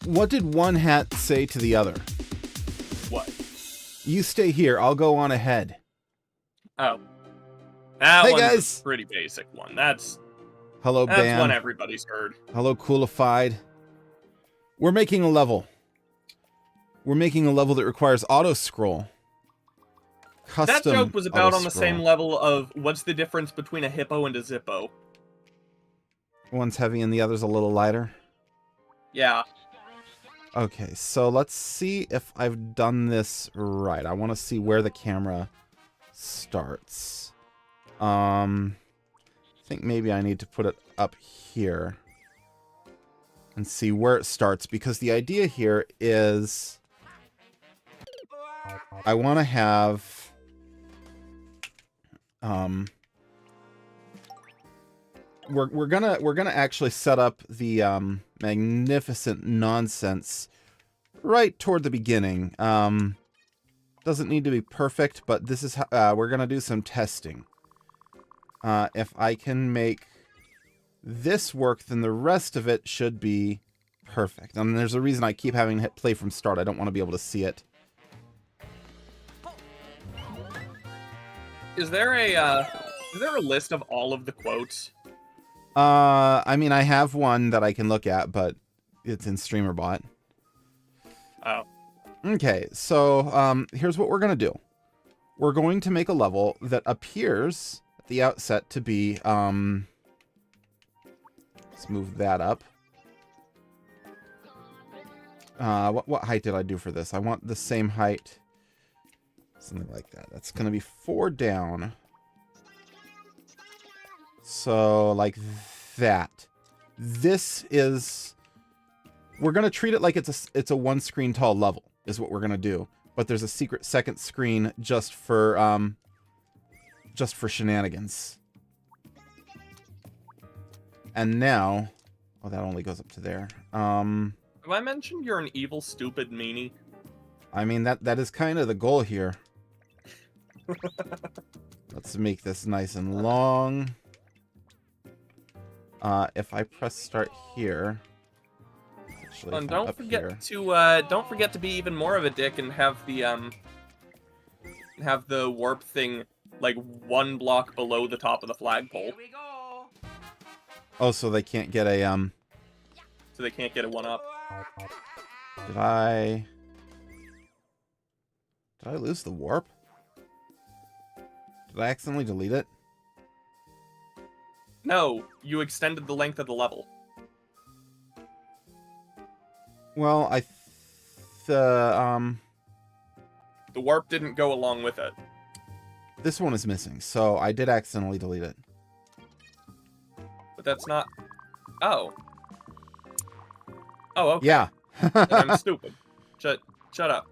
What did one hat say to the other? What? You stay here. I'll go on ahead. Oh. That Hey, one's guys. a pretty basic one. That's Hello, Bam. one everybody's heard. Hello, Coolified. We're making a level. We're making a level that requires auto-scroll. Custom That joke was about on the auto-scroll. same level of what's the difference between a hippo and a zippo. One's heavy and the other's a little lighter. Yeah. Okay, so let's see if I've done this right. I want to see where the camera starts. I think maybe I need to put it up here and see where it starts, because the idea here is I want to have we're gonna actually set up the magnificent nonsense right toward the beginning. Doesn't need to be perfect, but this is how we're gonna do some testing. If I can make this work, then the rest of it should be perfect. And there's a reason I keep having to hit play from start. I don't want to be able to see it. Is there a list of all of the quotes? I mean, I have one that I can look at, but it's in StreamerBot. Oh. Okay, so here's what we're going to do. We're going to make a level that appears at the outset to be... let's move that up. What height did I do for this? I want the same height. Something like that. That's going to be 4 down. So, like that. This is... We're going to treat it like it's a one screen tall level, is what we're going to do. But there's a secret second screen just for shenanigans. And now... Oh, that only goes up to there. Have I mentioned you're an evil, stupid meanie? I mean, that is kind of the goal here. Let's make this nice and long. If I press start here... Actually, And don't forget to be even more of a dick and have the warp thing like 1 block below the top of the flagpole. Oh, so they can't get a So they can't get a 1-up. Did I lose the warp? Did I accidentally delete it? No, you extended the length of the level. Well, The warp didn't go along with it. this one is missing, so I did accidentally delete it. But that's not... Oh. Oh, okay. Yeah. Then I'm stupid. Shut up.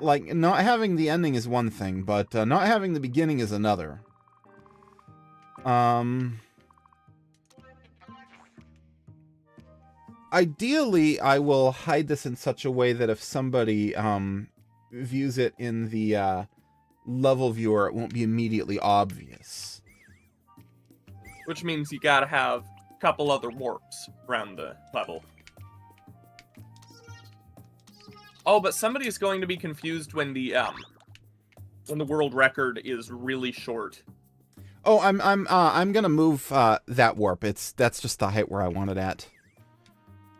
Like, not having the ending is one thing, but not having the beginning is another. Ideally, I will hide this in such a way that if somebody views it in the level viewer, it won't be immediately obvious. Which means you gotta have a couple other warps around the level. Oh, but somebody is going to be confused when the world record is really short. Oh, I'm gonna move that warp. That's just the height where I want it at.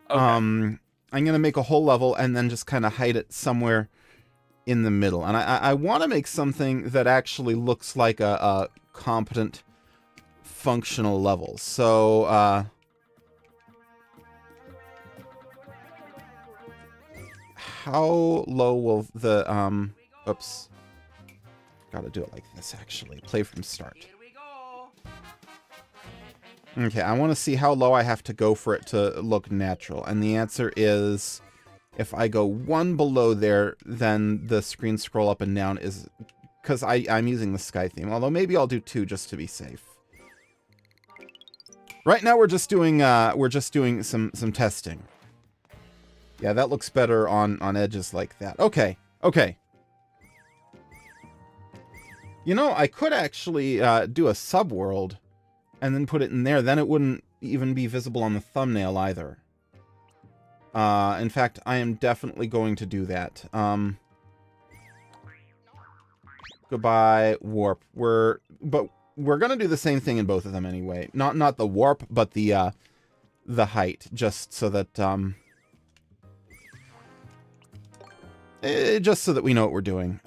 Okay. I'm gonna make a whole level and then just kind of hide it somewhere in the middle. And I want to make something that actually looks like a competent, functional level. So, how low will the oops. Gotta do it like this, actually. Play from start. Okay, I want to see how low I have to go for it to look natural. And the answer is, if I go 1 below there, then the screen scroll up and down is... Because I'm using the sky theme. Although maybe I'll do 2 just to be safe. Right now we're just doing some testing. Yeah, that looks better on edges like that. Okay, okay. You know, I could actually do a subworld and then put it in there. Then it wouldn't even be visible on the thumbnail either. In fact, I am definitely going to do that. Goodbye, warp. We're gonna do the same thing in both of them anyway. Not the warp, but the height, just so that just so that we know what we're doing.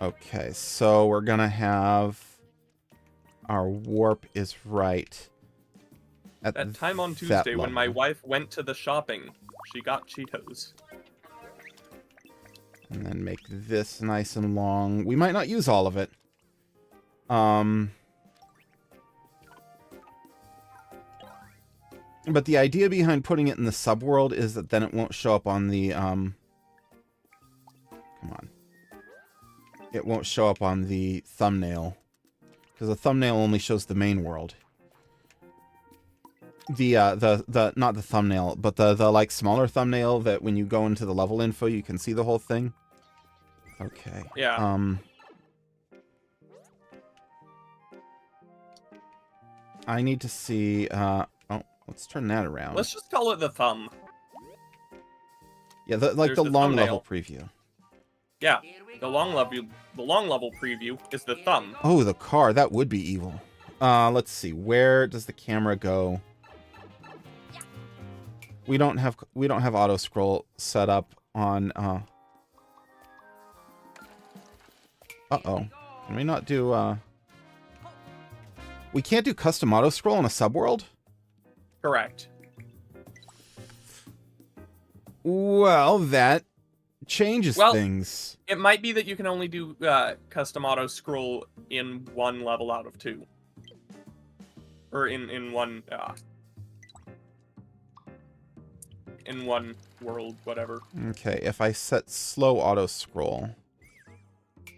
Okay, so we're gonna have our warp is right. At That time on Tuesday when my wife went to the shopping, she got Cheetos. And then make this nice and long. We might not use all of it. But the idea behind putting it in the subworld is that then it won't show up on the, come on. It won't show up on the thumbnail. Because the thumbnail only shows the main world. Not the thumbnail, but the like smaller thumbnail that when you go into the level info you can see the whole thing. Okay. Yeah. I need to see oh, let's turn that around. Let's just call it the thumb. Yeah, like There's the the long thumbnail. level preview. Yeah. The long level preview is the thumb. Oh, the car, that would be evil. Let's see. Where does the camera go? We don't have auto scroll set up on uh-oh. Can we not do we can't do custom auto scroll in a subworld? Correct. Well, that changes things. It might be that you can only do custom auto scroll in one level out of 2. Or in one world, whatever. Okay, if I set slow auto scroll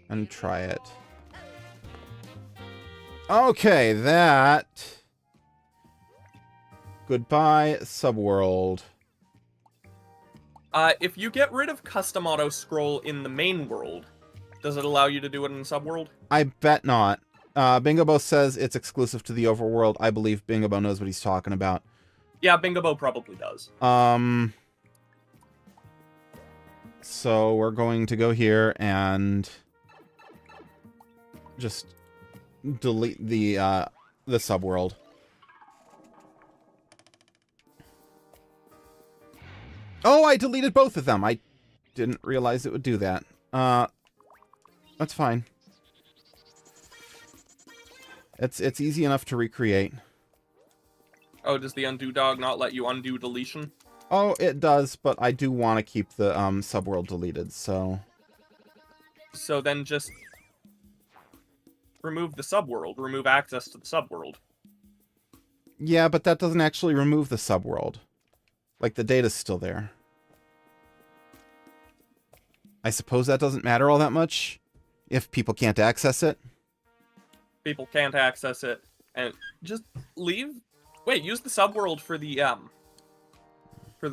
and try it. Okay, that. Goodbye, subworld. If you get rid of custom auto scroll in the main world, does it allow you to do it in the subworld? I bet not. Bingobo says it's exclusive to the overworld. I believe Bingobo knows what he's talking about. Yeah, Bingobo probably does. So we're going to go here and just delete the subworld. Oh, I deleted both of them. I didn't realize it would do that. That's fine. It's easy enough to recreate. Oh, does the undo dog not let you undo deletion? Oh, it does, but I do want to keep the subworld deleted, so... So then just remove the subworld. Remove access to the subworld. Yeah, but that doesn't actually remove the subworld. Like, the data's still there. I suppose that doesn't matter all that much if people can't access it. People can't access it, and just leave. Wait, use the subworld for the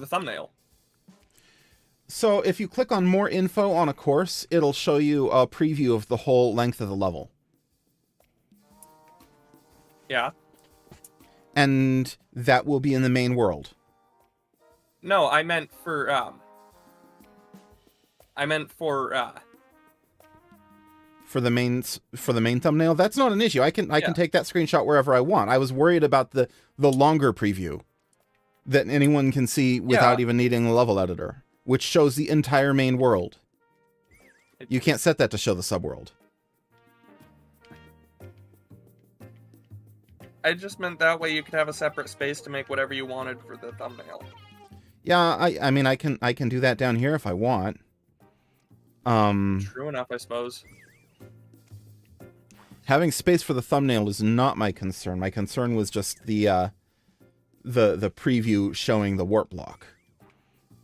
thumbnail. So if you click on more info on a course, it'll show you a preview of the whole length of the level. Yeah. And that will be in the main world. No, I meant for For the main thumbnail. That's not an issue. I can take that screenshot wherever I want. I was worried about the longer preview that anyone can see without even needing a level editor, which shows the entire main world. You can't set that to show the subworld. I just meant that way you could have a separate space to make whatever you wanted for the thumbnail. Yeah, I mean I can do that down here if I want. True enough, I suppose. Having space for the thumbnail is not my concern. My concern was just the preview showing the warp block.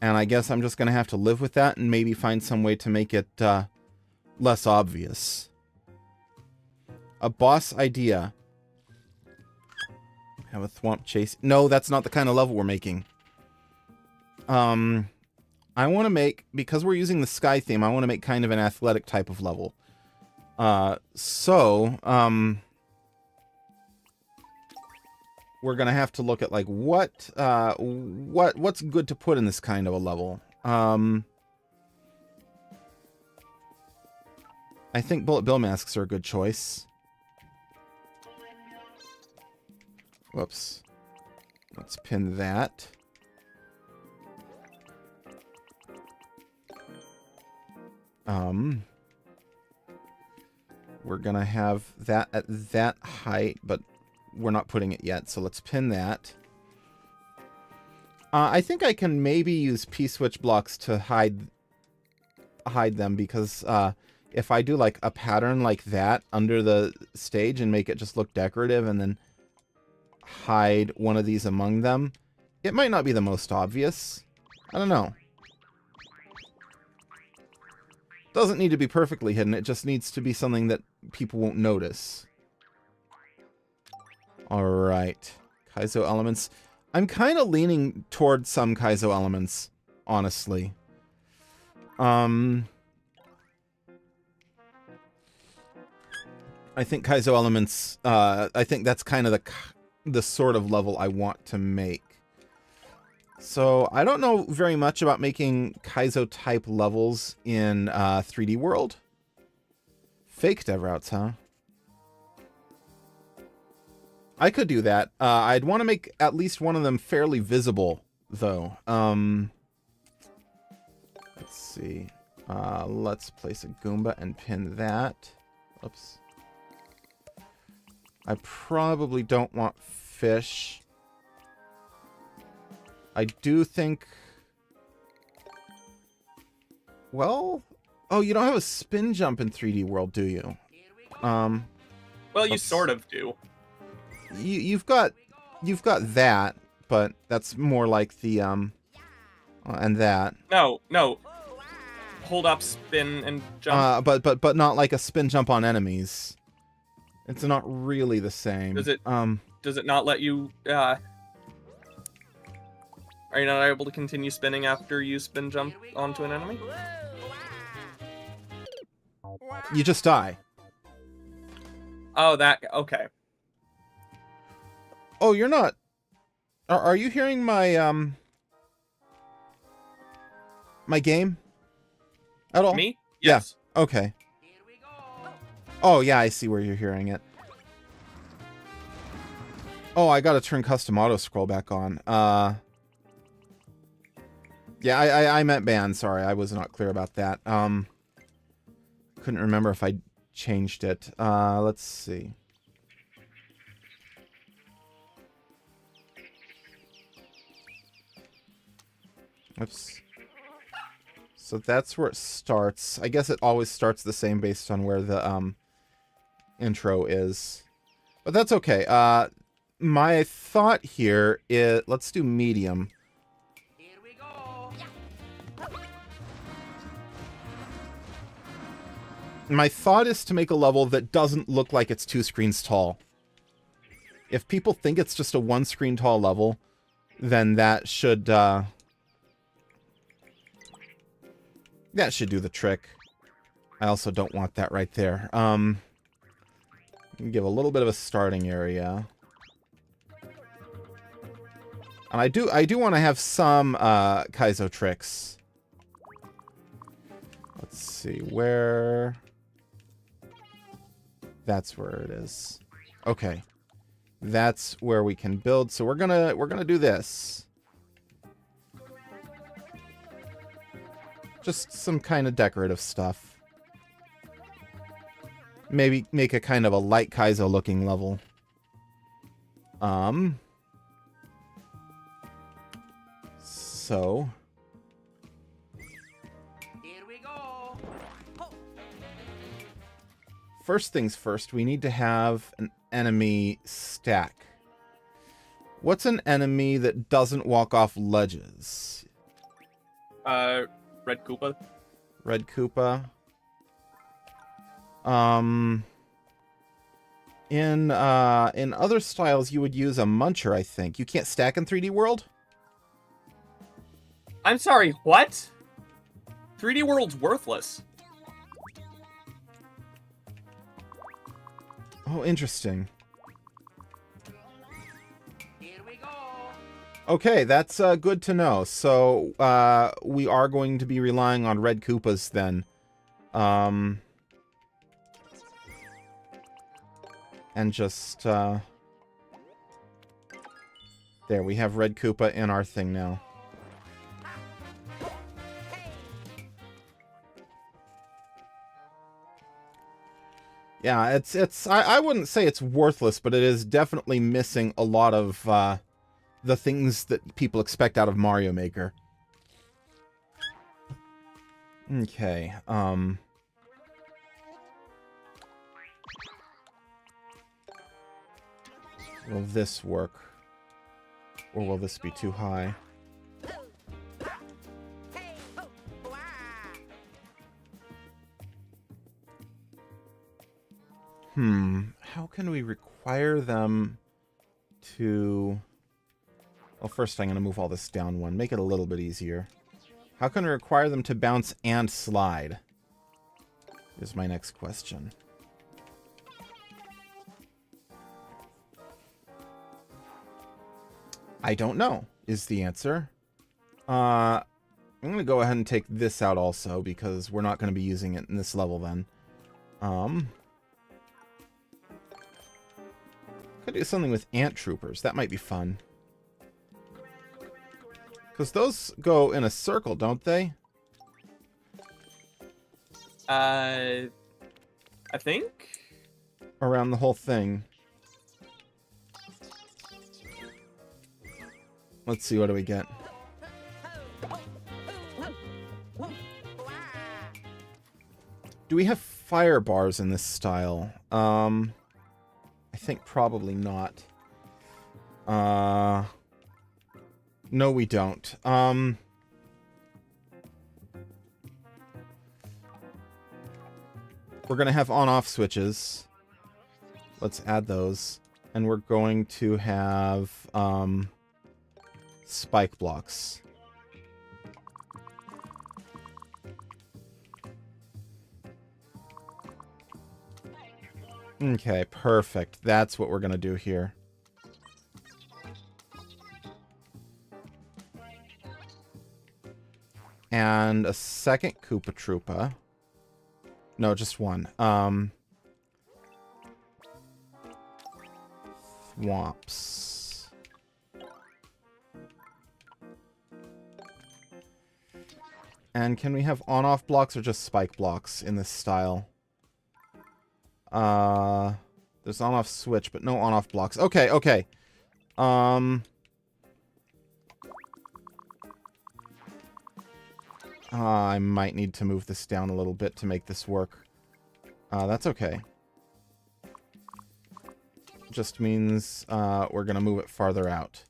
And I guess I'm just going to have to live with that and maybe find some way to make it less obvious. A boss idea. Have a thwomp chase. No, that's not the kind of level we're making. I want to make, because we're using the sky theme, I want to make kind of an athletic type of level. we're gonna have to look at like what's good to put in this kind of a level. I think bullet bill masks are a good choice. Whoops. Let's pin that. We're gonna have that at that height, but we're not putting it yet, so let's pin that. I think I can maybe use P-switch blocks to hide them, because if I do like a pattern like that under the stage and make it just look decorative and then hide one of these among them, it might not be the most obvious. I don't know. Doesn't need to be perfectly hidden, it just needs to be something that people won't notice. Alright. Kaizo elements. I'm kind of leaning toward some Kaizo elements, honestly. I think Kaizo elements, I think that's kind of the sort of level I want to make. So, I don't know very much about making Kaizo-type levels in 3D World. Fake dev routes, huh? I could do that. I'd want to make at least one of them fairly visible, though. Let's see. Let's place a Goomba and pin that. Oops. I probably don't want fish. I do think... Well... Oh, you don't have a spin jump in 3D World, do you? Well, you sort of do. You've got that, but that's more like the and that. No. Hold up, spin, and jump. But not like a spin jump on enemies. It's not really the same. Does it not let you are you not able to continue spinning after you spin jump onto an enemy? You just die. Oh, that... Okay. Oh, you're not... Are you hearing my, my game? At all? Me? Yes. Yeah. Okay. Oh, yeah, I see where you're hearing it. Oh, I gotta turn custom auto scroll back on. Yeah, I meant ban. Sorry, I was not clear about that. Couldn't remember if I changed it. Let's see. Oops. So that's where it starts. I guess it always starts the same based on where the intro is. But that's okay. My thought here is... Let's do medium. My thought is to make a level that doesn't look like it's 2 screens tall. If people think it's just a 1 screen tall level, then that should do the trick. I also don't want that right there. Give a little bit of a starting area. And I do want to have some Kaizo tricks. Let's see where... That's where it is. Okay. That's where we can build. So we're gonna do this. Just some kind of decorative stuff. Maybe make a kind of a light Kaizo looking level. So first things first, we need to have an enemy stack. What's an enemy that doesn't walk off ledges? Red Koopa. Red Koopa. In other styles, you would use a muncher, I think. You can't stack in 3D World? I'm sorry, what? 3D World's worthless. Oh, interesting. Okay, that's good to know. So we are going to be relying on red Koopas then. And just... there, we have red Koopa in our thing now. Yeah, I wouldn't say it's worthless, but it is definitely missing a lot of the things that people expect out of Mario Maker. Okay, will this work? Or will this be too high? How can we require them to... Well, first I'm going to move all this down one. Make it a little bit easier. How can we require them to bounce and slide? Is my next question. I don't know, is the answer. I'm going to go ahead and take this out also, because we're not going to be using it in this level then. Could do something with ant troopers. That might be fun. Because those go in a circle, don't they? I think? Around the whole thing. Let's see, what do we get? Do we have fire bars in this style? I think probably not. No, we don't. We're going to have on-off switches. Let's add those. And we're going to have spike blocks. Okay, perfect. That's what we're going to do here. And a second Koopa Troopa. No, just one. Thwomps. And can we have on-off blocks or just spike blocks in this style? There's on-off switch, but no on-off blocks. Okay, okay. I might need to move this down a little bit to make this work. That's okay. Just means we're going to move it farther out.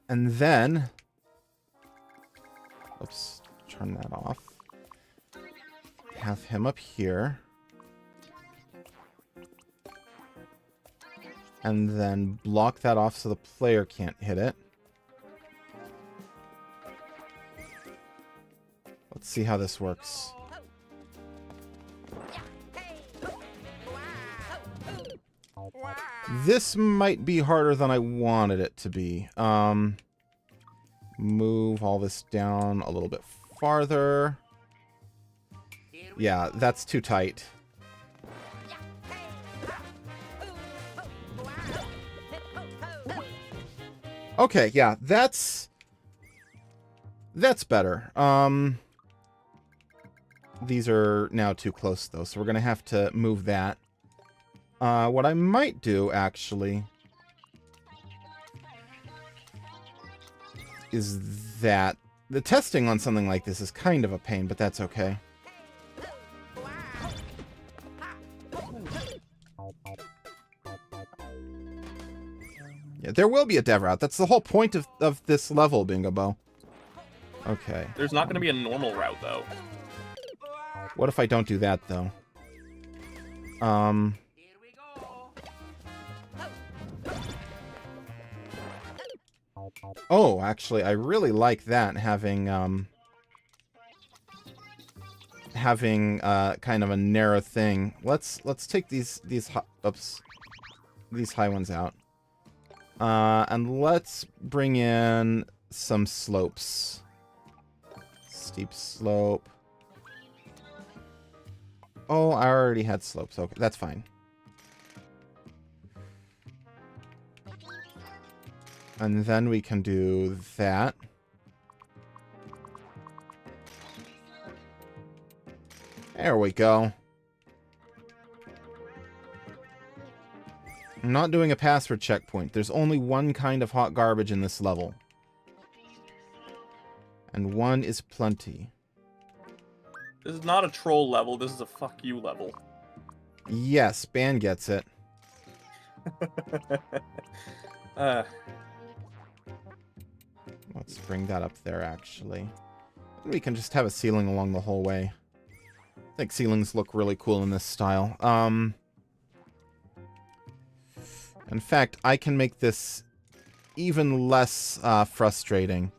And then... Oops, turn that off. Have him up here. And then block that off so the player can't hit it. Let's see how this works. This might be harder than I wanted it to be. Move all this down a little bit farther. Yeah, that's too tight. Okay, yeah, that's better. These are now too close, though, so we're going to have to move that. What I might do, actually, is that the testing on something like this is kind of a pain, but that's okay. Yeah, there will be a dev route. That's the whole point of this level, Bingo Bo. Okay. There's not going to be a normal route, though. What if I don't do that, though? Oh, actually, I really like that, having having kind of a narrow thing. Let's take these high ones out. And let's bring in some slopes. Steep slope. Oh, I already had slopes. Okay, that's fine. And then we can do that. There we go. I'm not doing a password checkpoint. There's only one kind of hot garbage in this level. And one is plenty. This is not a troll level. This is a fuck you level. Yes, Ban gets it. Let's bring that up there, actually. We can just have a ceiling along the whole way. I think ceilings look really cool in this style. In fact, I can make this even less frustrating.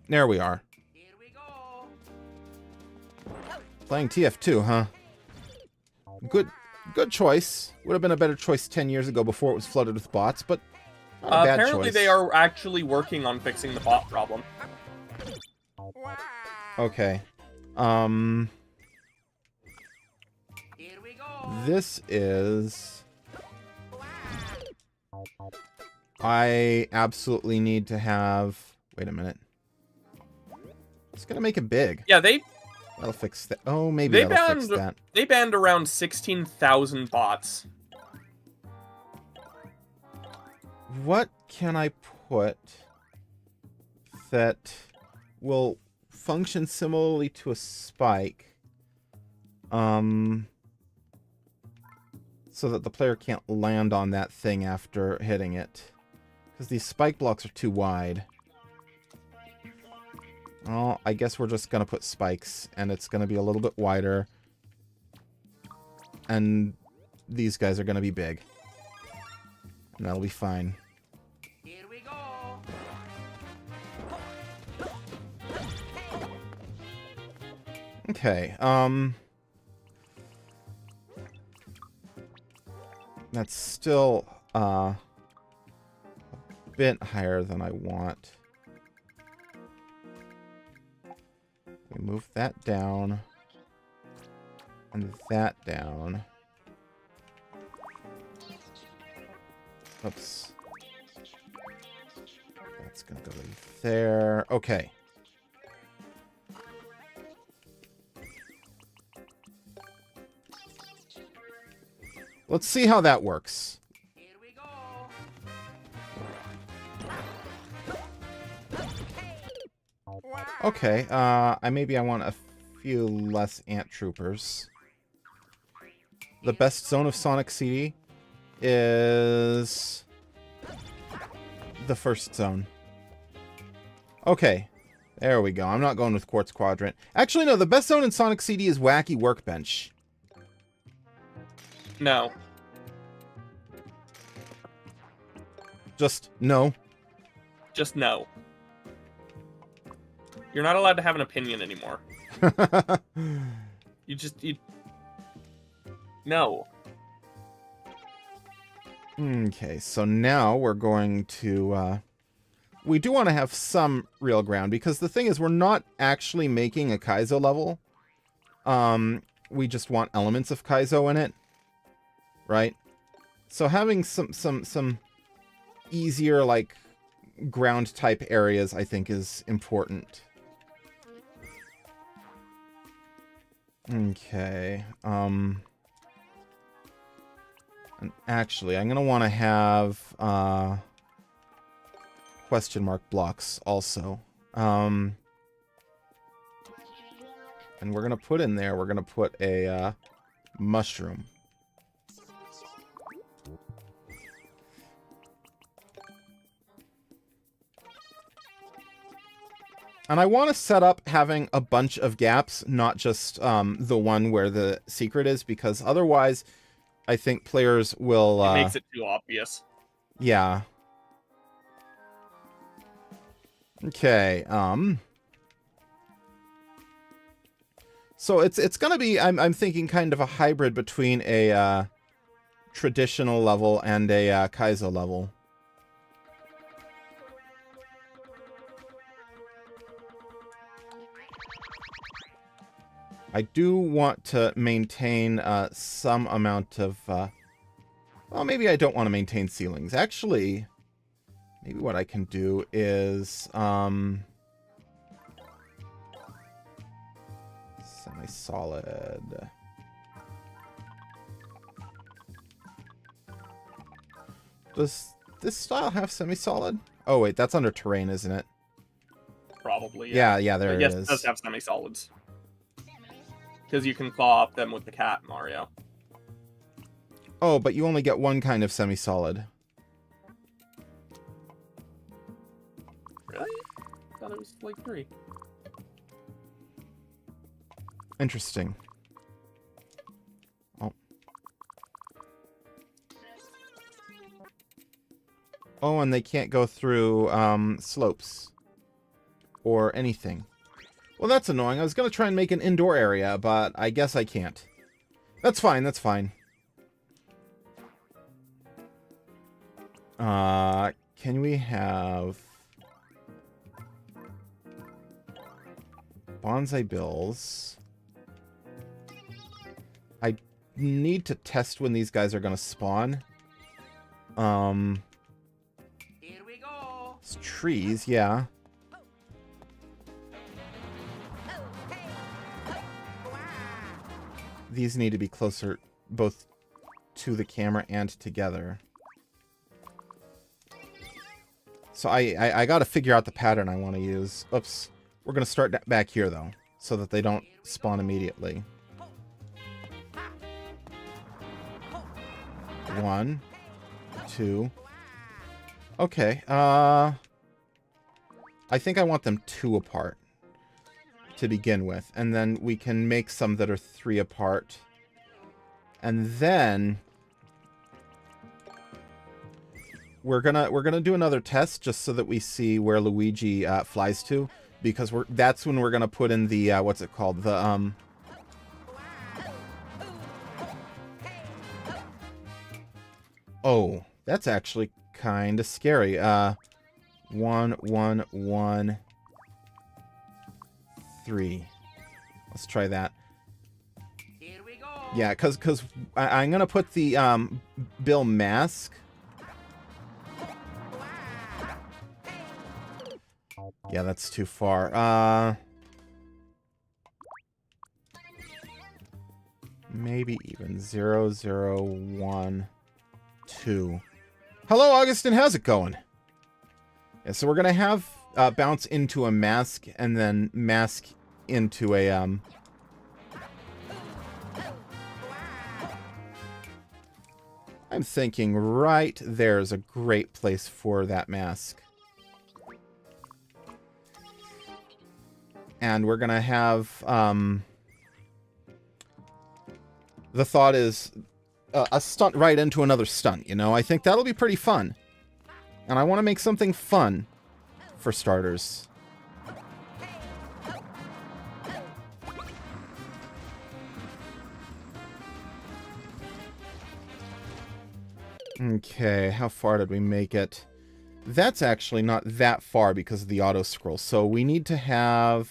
There we are. Here we go. Playing TF2, huh? Good choice. Would have been a better choice 10 years ago before it was flooded with bots, but not a bad apparently choice. they are actually working on fixing the bot problem. Okay. Here we go. This is... I absolutely need to have... Wait a minute. It's gonna make it big. Yeah, That'll fix that. Oh, maybe that'll fix that. they banned around 16,000 bots. What can I put that will function similarly to a spike? So that the player can't land on that thing after hitting it. Because these spike blocks are too wide. Oh, I guess we're just going to put spikes. And it's going to be a little bit wider. And these guys are going to be big. And that'll be fine. Here we go. Okay, that's still a bit higher than I want. We move that down. And that down. Oops. That's gonna go right there. Okay. Let's see how that works. Here we go. Okay, maybe I want a few less ant troopers. The best zone of Sonic CD is the first zone. Okay, there we go. I'm not going with Quartz Quadrant. Actually, no, the best zone in Sonic CD is Wacky Workbench. No. Just no. Just no. You're not allowed to have an opinion anymore. You... No. Okay, so now we're going to... we do want to have some real ground, because the thing is, we're not actually making a Kaizo level. We just want elements of Kaizo in it. Right? So having some easier, like, ground type areas, I think, is important. Okay. And actually, I'm gonna want to have question mark blocks also. And we're gonna put in there, we're gonna put a mushroom. And I want to set up having a bunch of gaps, not just the one where the secret is, because otherwise I think players will... It makes it too obvious. Yeah. Okay, So it's gonna be, I'm thinking kind of a hybrid between a traditional level and a Kaizo level. I do want to maintain some amount of... well, maybe I don't want to maintain ceilings. Actually, maybe what I can do is... semi-solid. Does this style have semi-solid? Oh, wait, that's under terrain, isn't it? Probably. Yeah, there it yes, is. it does have semi-solids. Because you can claw up them with the cat, Mario. Oh, but you only get one kind of semi-solid. Really? I thought it was like 3. Interesting. Oh. Oh, and they can't go through slopes. Or anything. Well, that's annoying. I was going to try and make an indoor area, but I guess I can't. That's fine, that's fine. Can we have... bonsai bills? I need to test when these guys are going to spawn. Here we go. It's trees, yeah. These need to be closer both to the camera and together. So I got to figure out the pattern I want to use. Oops. We're going to start back here, though, so that they don't spawn immediately. 1, 2. Okay, I think I want them 2 apart to begin with, and then we can make some that are 3 apart. And then we're gonna do another test just so that we see where Luigi flies to, because that's when we're gonna put in the what's it called, the oh, that's actually kind of scary. 1, 1, 1, 3. Let's try that. Here we go. Yeah, because I'm going to put the Bill mask. Yeah, that's too far. Maybe even 0, 0, 1, 2. Hello, Augustin. How's it going? Yeah, so we're going to have bounce into a mask and then mask into a... I'm thinking right there is a great place for that mask. And we're going to have... the thought is a stunt right into another stunt, you know? I think that'll be pretty fun. And I want to make something fun for starters. Okay, how far did we make it? That's actually not that far because of the auto scroll. So we need to have...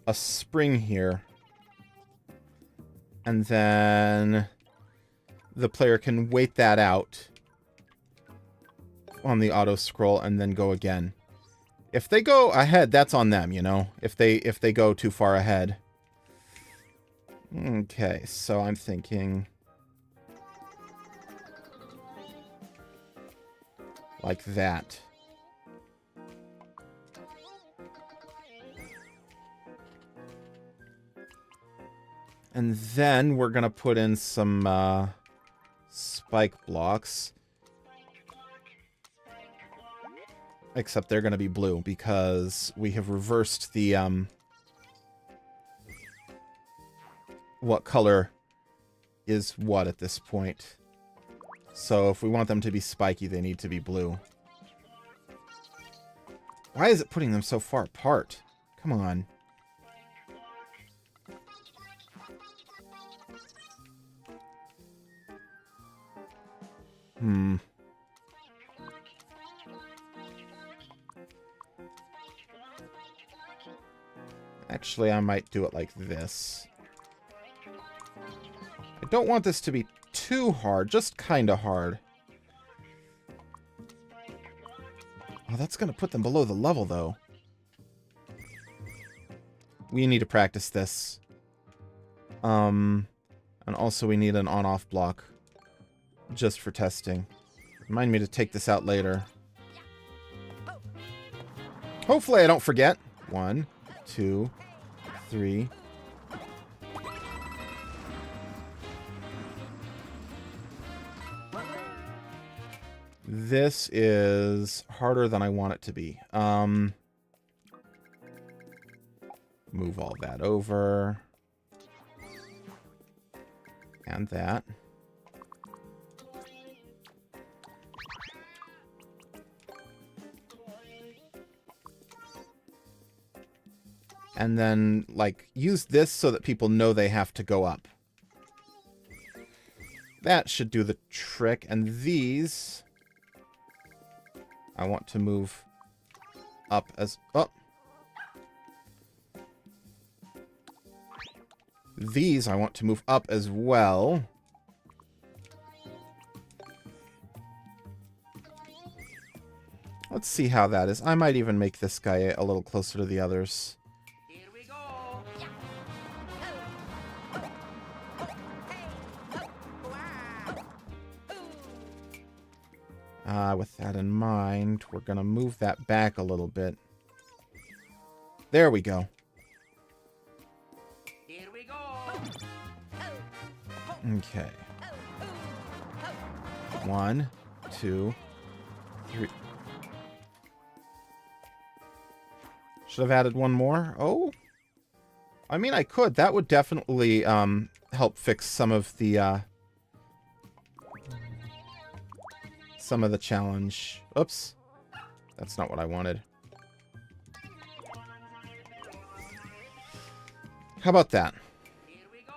a spring here. And then the player can wait that out on the auto scroll and then go again. If they go ahead, that's on them, you know, if they go too far ahead. Okay, so I'm thinking like that. And then we're going to put in some spike blocks. Except they're going to be blue because we have reversed the... what color is what at this point. So if we want them to be spiky, they need to be blue. Why is it putting them so far apart? Come on. Actually, I might do it like this. I don't want this to be too hard, just kind of hard. Oh, that's going to put them below the level, though. We need to practice this. And also we need an on-off block. Just for testing. Remind me to take this out later. Hopefully I don't forget. 1, 2, 3. This is harder than I want it to be. Move all that over. And that. And then, like, use this so that people know they have to go up. That should do the trick. And these, I want to move up as... Oh! These I want to move up as well. Let's see how that is. I might even make this guy a little closer to the others. With that in mind, we're going to move that back a little bit. There we go. Here we go. Okay. 1, 2, 3. Should have added one more. Oh. I mean, I could. That would definitely help fix some of the challenge. Oops. That's not what I wanted. How about that? Here we go.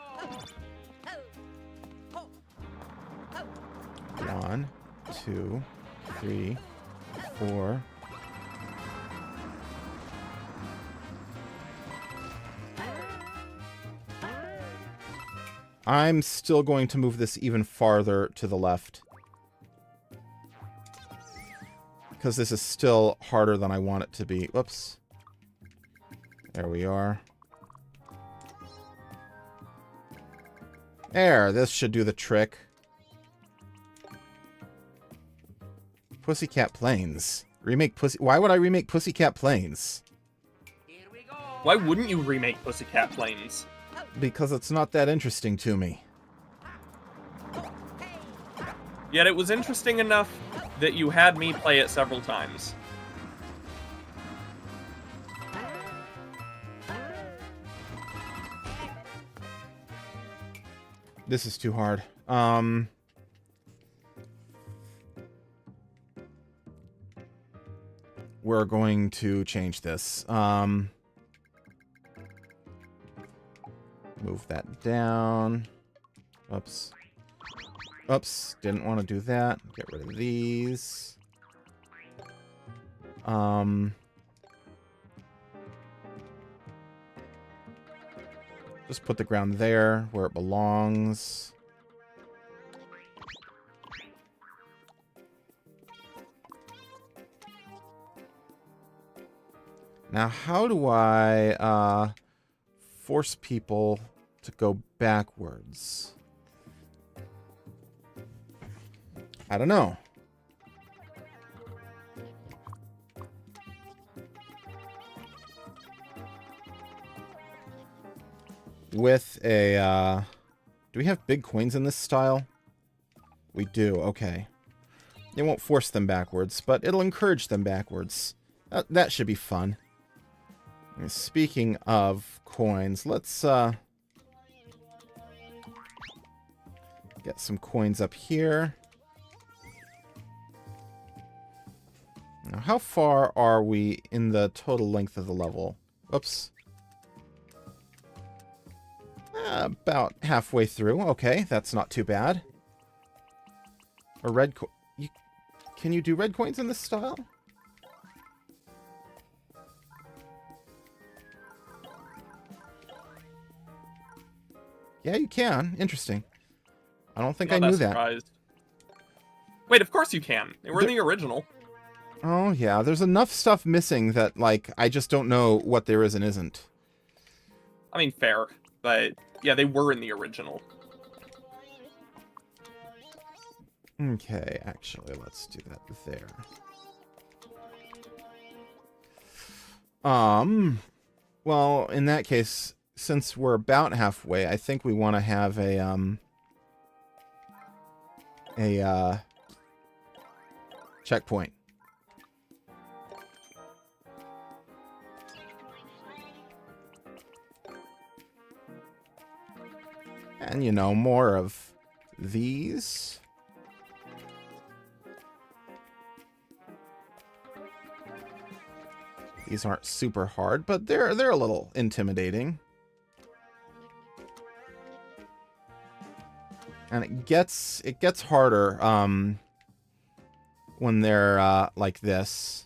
1, 2, 3, 4. I'm still going to move this even farther to the left. Because this is still harder than I want it to be. Whoops. There we are. There, this should do the trick. Pussycat Plains. Remake Pussy... Why would I remake Pussycat Plains? Here we go. Why wouldn't you remake Pussycat Plains? Because it's not that interesting to me. Yet it was interesting enough that you had me play it several times. This is too hard. We're going to change this. Move that down. Oops. Oops. Didn't want to do that. Get rid of these. Just put the ground there where it belongs. Now, how do I force people to go backwards? I don't know. With a, do we have big coins in this style? We do, okay. It won't force them backwards, but it'll encourage them backwards. That should be fun. And speaking of coins, let's get some coins up here. Now, how far are we in the total length of the level? Oops. About halfway through. Okay, that's not too bad. A red coin. Can you do red coins in this style? Yeah, you can. Interesting. I don't think I knew that. Surprised. Wait, of course you can. We're in the original. Oh, yeah. There's enough stuff missing that, like, I just don't know what there is and isn't. I mean, fair. But, yeah, they were in the original. Okay, actually, let's do that there. Well, in that case, since we're about halfway, I think we want to have a checkpoint. And, you know, more of these. These aren't super hard, but they're a little intimidating. And it gets harder when they're like this.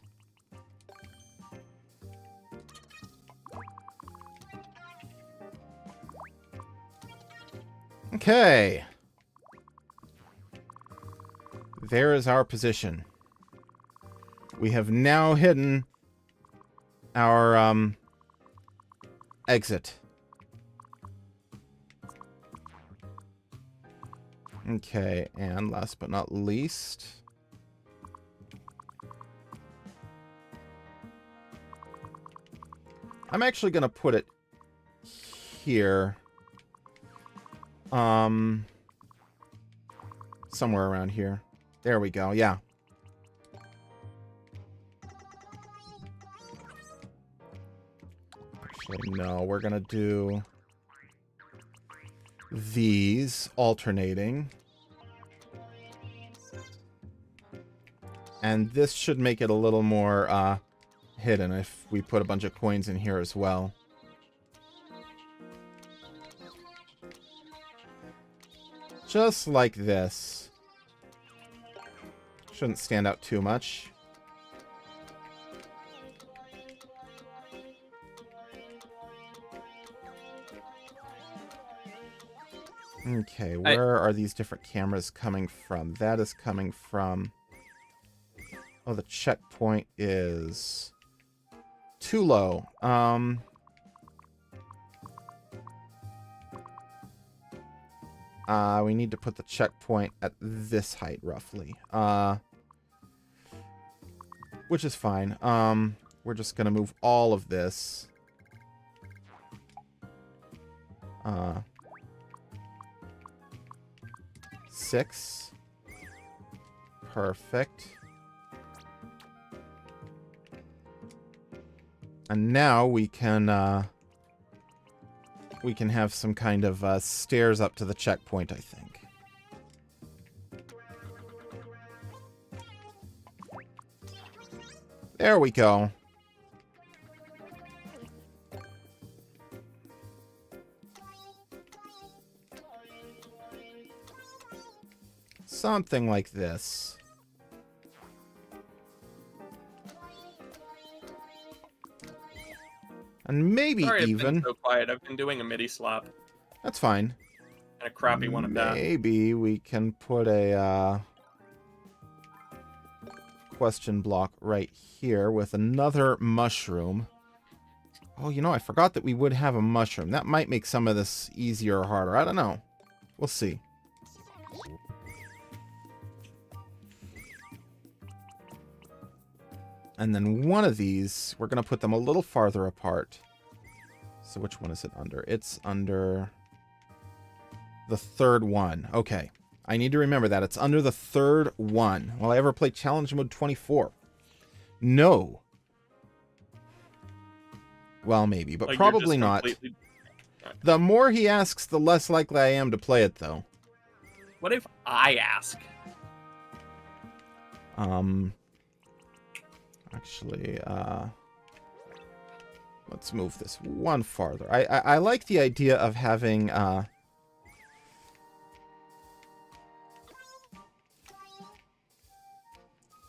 Okay. There is our position. We have now hidden our exit. Okay, and last but not least, I'm actually gonna put it here. Somewhere around here. There we go, yeah. Actually, no, we're gonna do these alternating. And this should make it a little more hidden if we put a bunch of coins in here as well. Just like this. Shouldn't stand out too much. Okay, where are these different cameras coming from? That is coming from... Oh, the checkpoint is too low. We need to put the checkpoint at this height, roughly. Which is fine. We're just gonna move all of this. 6. Perfect. And now we can have some kind of stairs up to the checkpoint, I think. There we go. Something like this. And maybe Sorry even... I've been so quiet. I've been doing a MIDI slap. That's fine. And a crappy one at that. Maybe we can put a question block right here with another mushroom. Oh, you know, I forgot that we would have a mushroom. That might make some of this easier or harder. I don't know. We'll see. And then one of these, we're going to put them a little farther apart. So which one is it under? It's under the third one. Okay. I need to remember that. It's under the third one. Will I ever play Challenge Mode 24? No. Well, maybe, but Like, probably not. The more he asks, the less likely I am to play it, though. What if I ask? Actually, let's move this one farther. I like the idea of having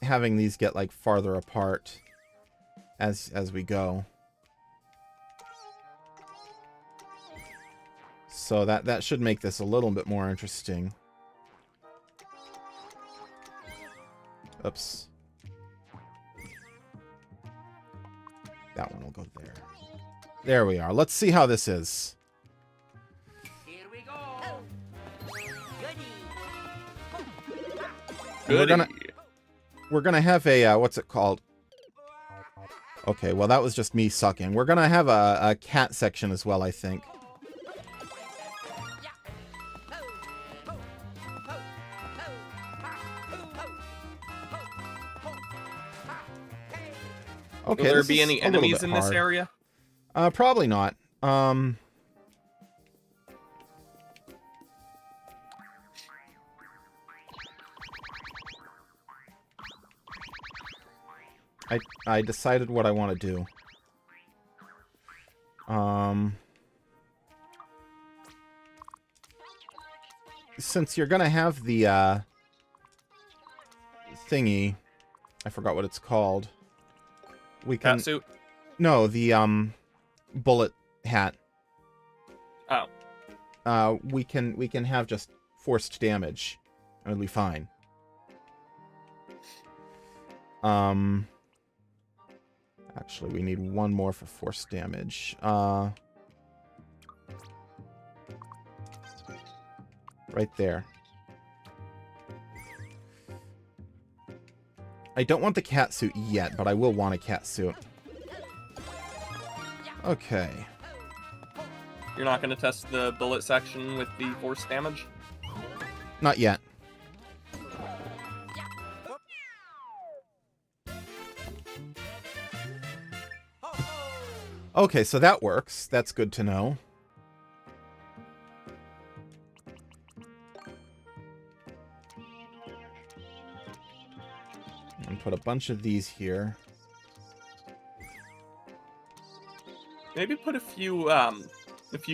having these get like farther apart as we go. So that should make this a little bit more interesting. Oops. That one will go there. There we are. Let's see how this is. Here we go. Goody. We're gonna have a what's it called? Okay, well that was just me sucking. We're gonna have a cat section as well, I think. Okay, Will there this be is any a little enemies bit in this hard. area? Probably not. I decided what I want to do. Since you're gonna have the thingy, I forgot what it's called. We can Catsuit? no the bullet hat. Oh. We can have just forced damage. It'll be fine. Actually, we need one more for forced damage. Right there. I don't want the cat suit yet, but I will want a cat suit. Okay. You're not going to test the bullet section with the force damage? Not yet. Okay, so that works. That's good to know. And put a bunch of these here. Maybe put a few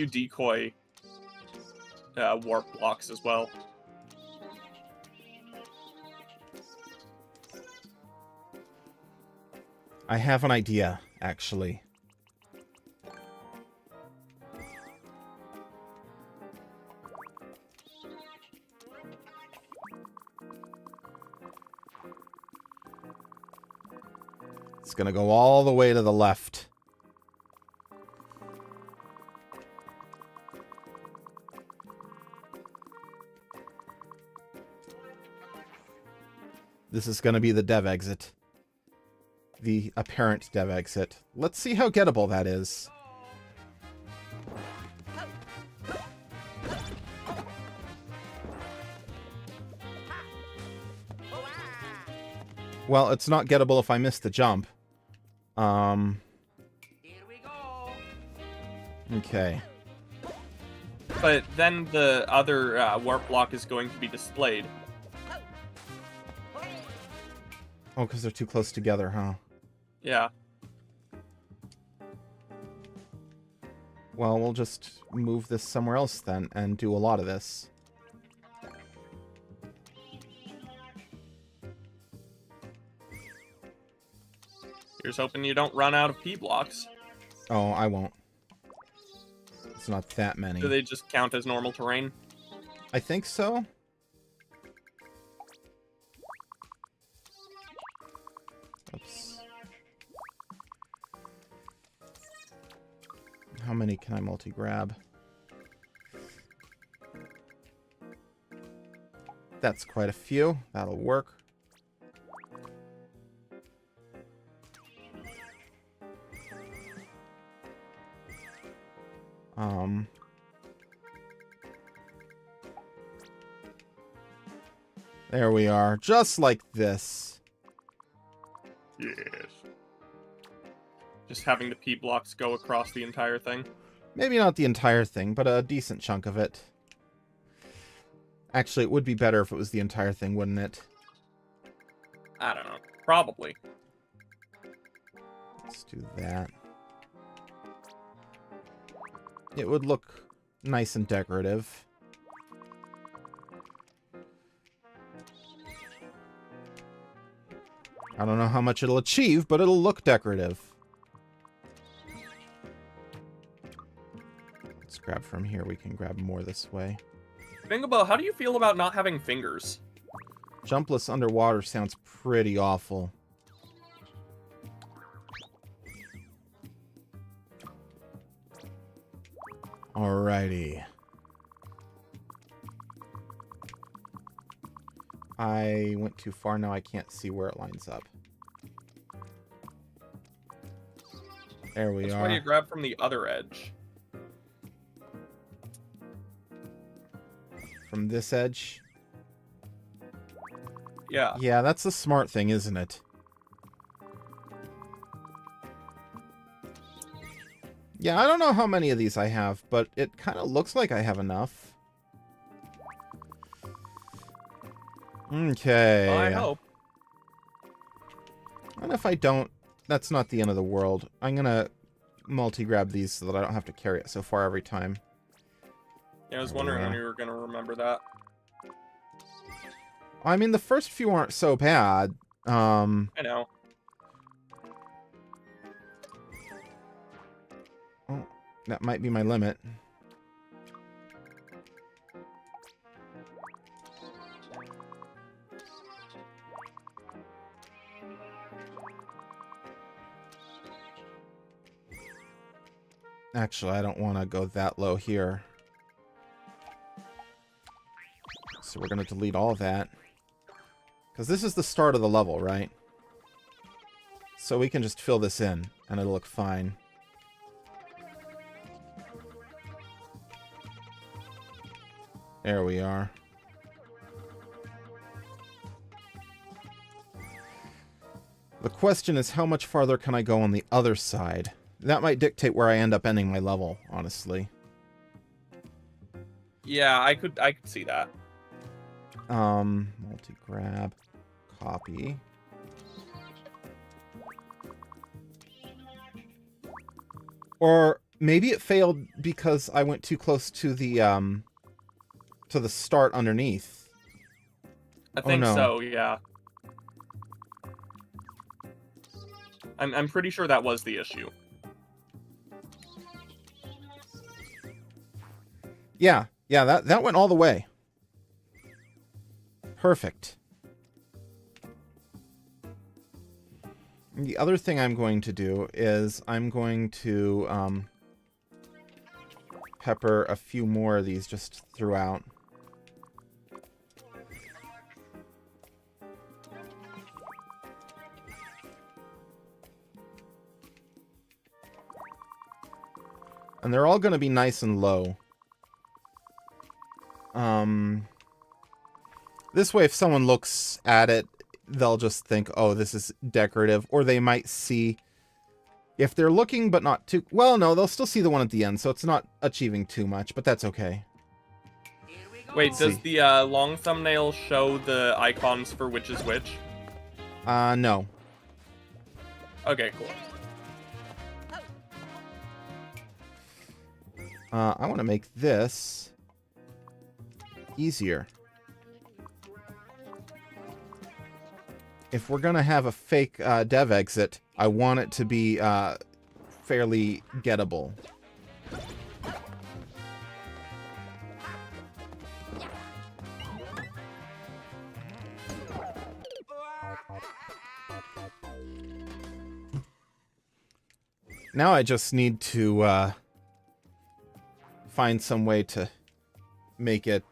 decoy warp blocks as well. I have an idea, actually. It's gonna go all the way to the left. This is gonna be the dev exit. The apparent dev exit. Let's see how gettable that is. Well, it's not gettable if I miss the jump. Here we go. Okay. But then the other warp block is going to be displayed. Oh, because they're too close together, huh? Yeah. Well, we'll just move this somewhere else then and do a lot of this. Here's hoping you don't run out of P blocks. Oh, I won't. It's not that many. Do they just count as normal terrain? I think so. Oops. How many can I multi-grab? That's quite a few. That'll work. There we are. Just like this. Yes. Just having the P blocks go across the entire thing. Maybe not the entire thing, but a decent chunk of it. Actually, it would be better if it was the entire thing, wouldn't it? I don't know. Probably. Let's do that. It would look nice and decorative. I don't know how much it'll achieve, but it'll look decorative. Let's grab from here. We can grab more this way. Bingobo, how do you feel about not having fingers? Jumpless underwater sounds pretty awful. Alrighty. I went too far, now I can't see where it lines up. There we That's are. why you grab from the other edge. From this edge? Yeah. Yeah, that's the smart thing, isn't it? Yeah, I don't know how many of these I have, but it kind of looks like I have enough. Okay. Well, I hope. And if I don't, that's not the end of the world. I'm gonna multi-grab these so that I don't have to carry it so far every time. Yeah, I was wondering when you were going to remember that. I mean, the first few aren't so bad. I know. Oh, that might be my limit. Actually, I don't want to go that low here. So we're going to delete all of that. Because this is the start of the level, right? So we can just fill this in, and it'll look fine. There we are. The question is, how much farther can I go on the other side? That might dictate where I end up ending my level, honestly. Yeah, I could see that. Multi-grab, copy. Or maybe it failed because I went too close to the start underneath. I think no. so, yeah. I'm pretty sure that was the issue. Yeah, that went all the way. Perfect. The other thing I'm going to do is I'm going to pepper a few more of these just throughout. And they're all going to be nice and low. This way, if someone looks at it, they'll just think, oh, this is decorative. Or they might see, if they're looking but not too... Well, no, they'll still see the one at the end, so it's not achieving too much, but that's okay. Wait, does the long thumbnail show the icons for which is which? No. Okay, cool. I want to make this easier. If we're going to have a fake dev exit, I want it to be fairly gettable. Now I just need to find some way to make it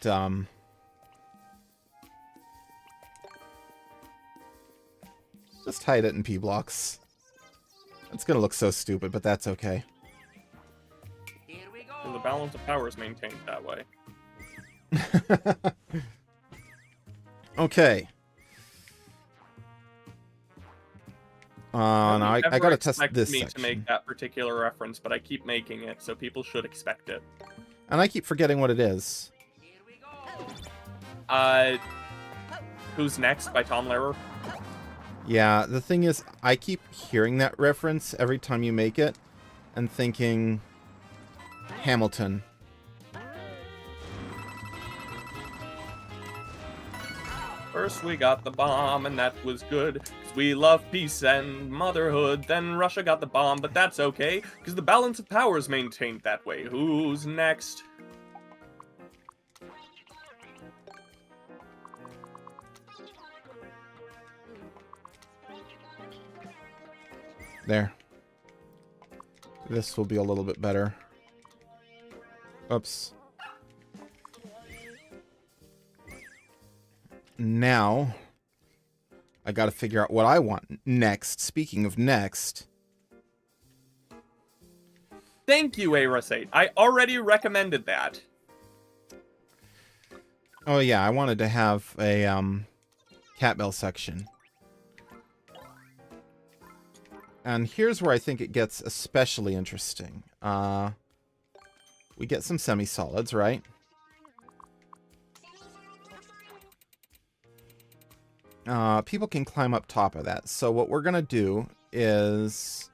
just hide it in P blocks. It's gonna look so stupid, but that's okay. Here we go. So the balance of power is maintained that way. Okay. Now I gotta test this me section. to make that particular reference, but I keep making it, so people should expect it. And I keep forgetting what it is. Here we go. Who's Next by Tom Lehrer? Yeah, the thing is, I keep hearing that reference every time you make it, and thinking, Hamilton. First we got the bomb, and that was good, 'cause we love peace and motherhood. Then Russia got the bomb, but that's okay, 'cause the balance of power is maintained that way. Who's next? There. This will be a little bit better. Oops. Now, I gotta figure out what I want next. Speaking of next. Thank you, Arasate. I already recommended that. Oh yeah, I wanted to have a cat bell section. And here's where I think it gets especially interesting. We get some semi-solids, right? People can climb up top of that. So what we're gonna do is,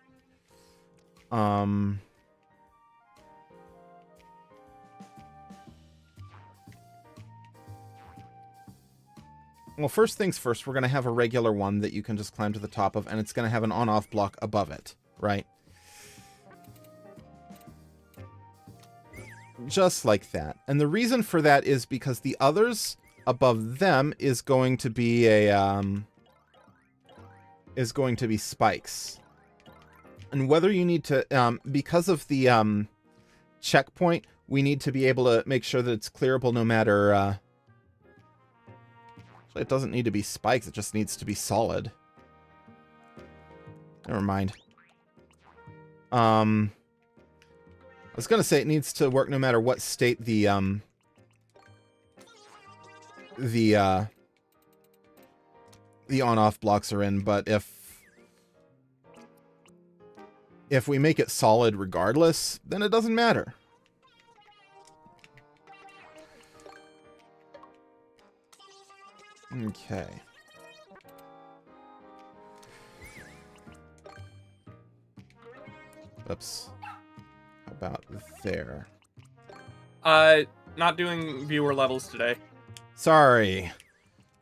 well, first things first, we're going to have a regular one that you can just climb to the top of, and it's going to have an on-off block above it, right? Just like that. And the reason for that is because the others above them is going to be a, spikes. And whether you need to, because of the, checkpoint, we need to be able to make sure that it's clearable no matter, it doesn't need to be spikes, it just needs to be solid. Never mind. I was gonna say it needs to work no matter what state the on-off blocks are in, but if we make it solid regardless, then it doesn't matter. Okay. Oops. How about there? Not doing viewer levels today. Sorry.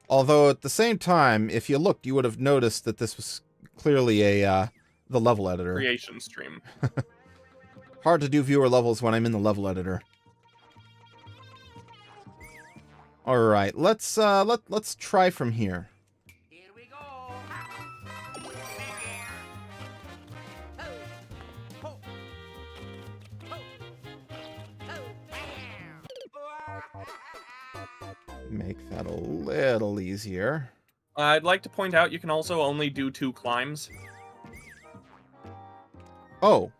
Although at the same time, if you looked, you would have noticed that this was clearly a the level editor. Creation stream. Hard to do viewer levels when I'm in the level editor. All right, let's try from here. Here we go. Make that a little easier. I'd like to point out you can also only do 2 climbs. Oh,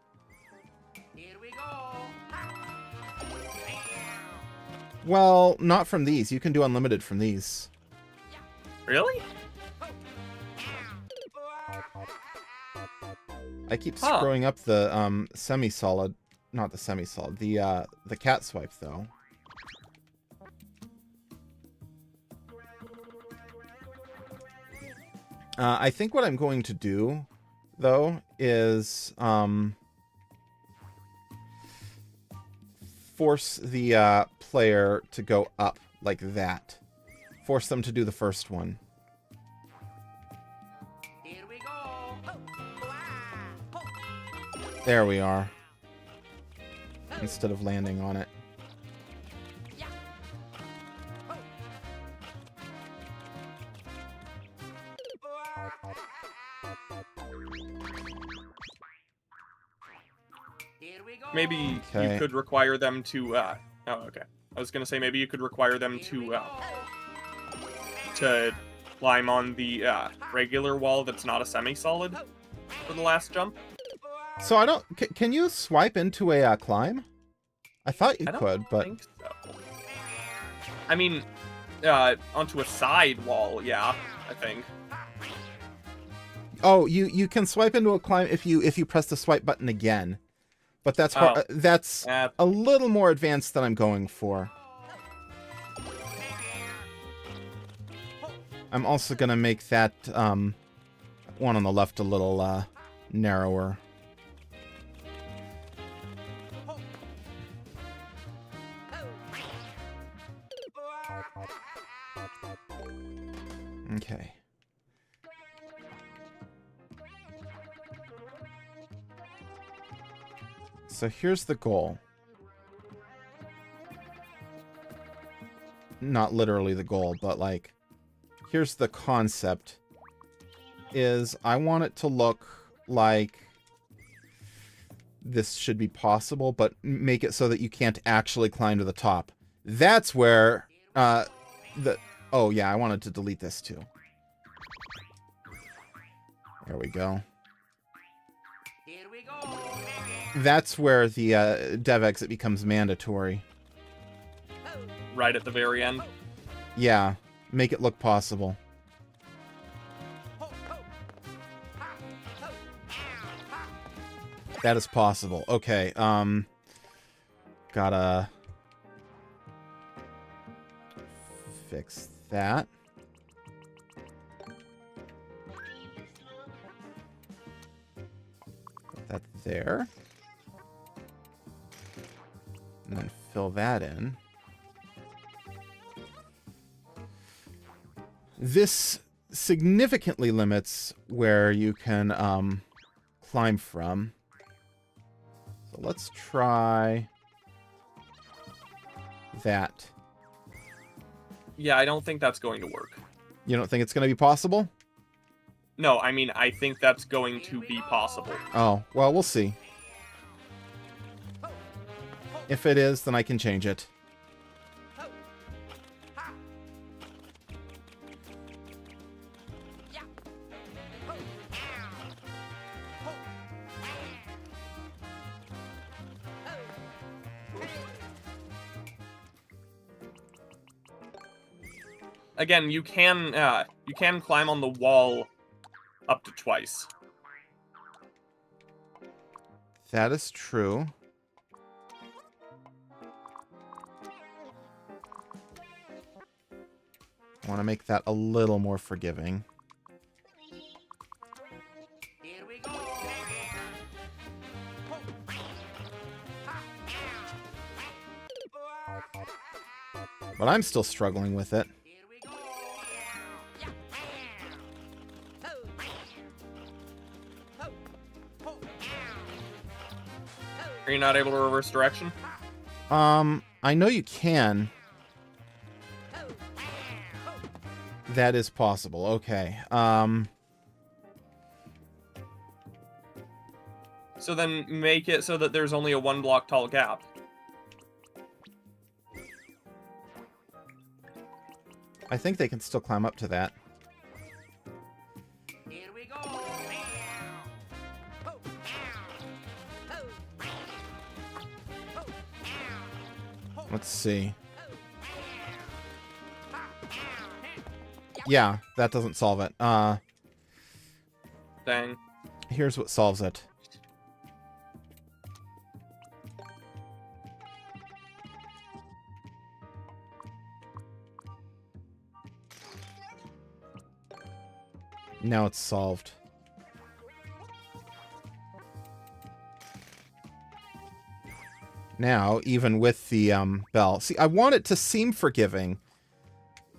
Here we go. well, not from these. You can do unlimited from these. Really? I keep Huh. screwing up the semi-solid, not the semi-solid, the cat swipe though. I think what I'm going to do though is force the player to go up like that. Force them to do the first one. Here we go. There we are. Instead of landing on it. Here we go. Maybe you Okay. could require them to, oh, okay. I was gonna say maybe you could require them Here we to climb on the, regular wall that's not a semi-solid for the last jump. So I don't... Can you swipe into a climb? I thought you I don't could, but... think so. I mean, onto a side wall, yeah, I think. Oh, you can swipe into a climb if you press the swipe button again. But that's hard, that's a little more advanced than I'm going for. I'm also gonna make that one on the left a little narrower. Okay. So here's the goal. Not literally the goal, but like, here's the concept. Is I want it to look like this should be possible, but make it so that you can't actually climb to the top. That's where oh yeah, I wanted to delete this too. There we go. Here we go. That's where the dev exit becomes mandatory. Right at the very end. Yeah, make it look possible. That is possible. Okay, gotta fix that. Put that there. And then fill that in. This significantly limits where you can climb from. So let's try that. Yeah, I don't think that's going to work. You don't think it's going to be possible? No, I mean, I think that's going to be possible. Oh, well, we'll see. If it is, then I can change it. Again, you can climb on the wall up to twice. That is true. I want to make that a little more forgiving. Here we go. But I'm still struggling with it. Here we go. Are you not able to reverse direction? I know you can. That is possible. Okay. So then make it so that there's only a 1 block tall gap. I think they can still climb up to that. Here we go. Let's see. Yeah, that doesn't solve it. Dang. Here's what solves it. Now it's solved. Now, even with the bell. See, I want it to seem forgiving.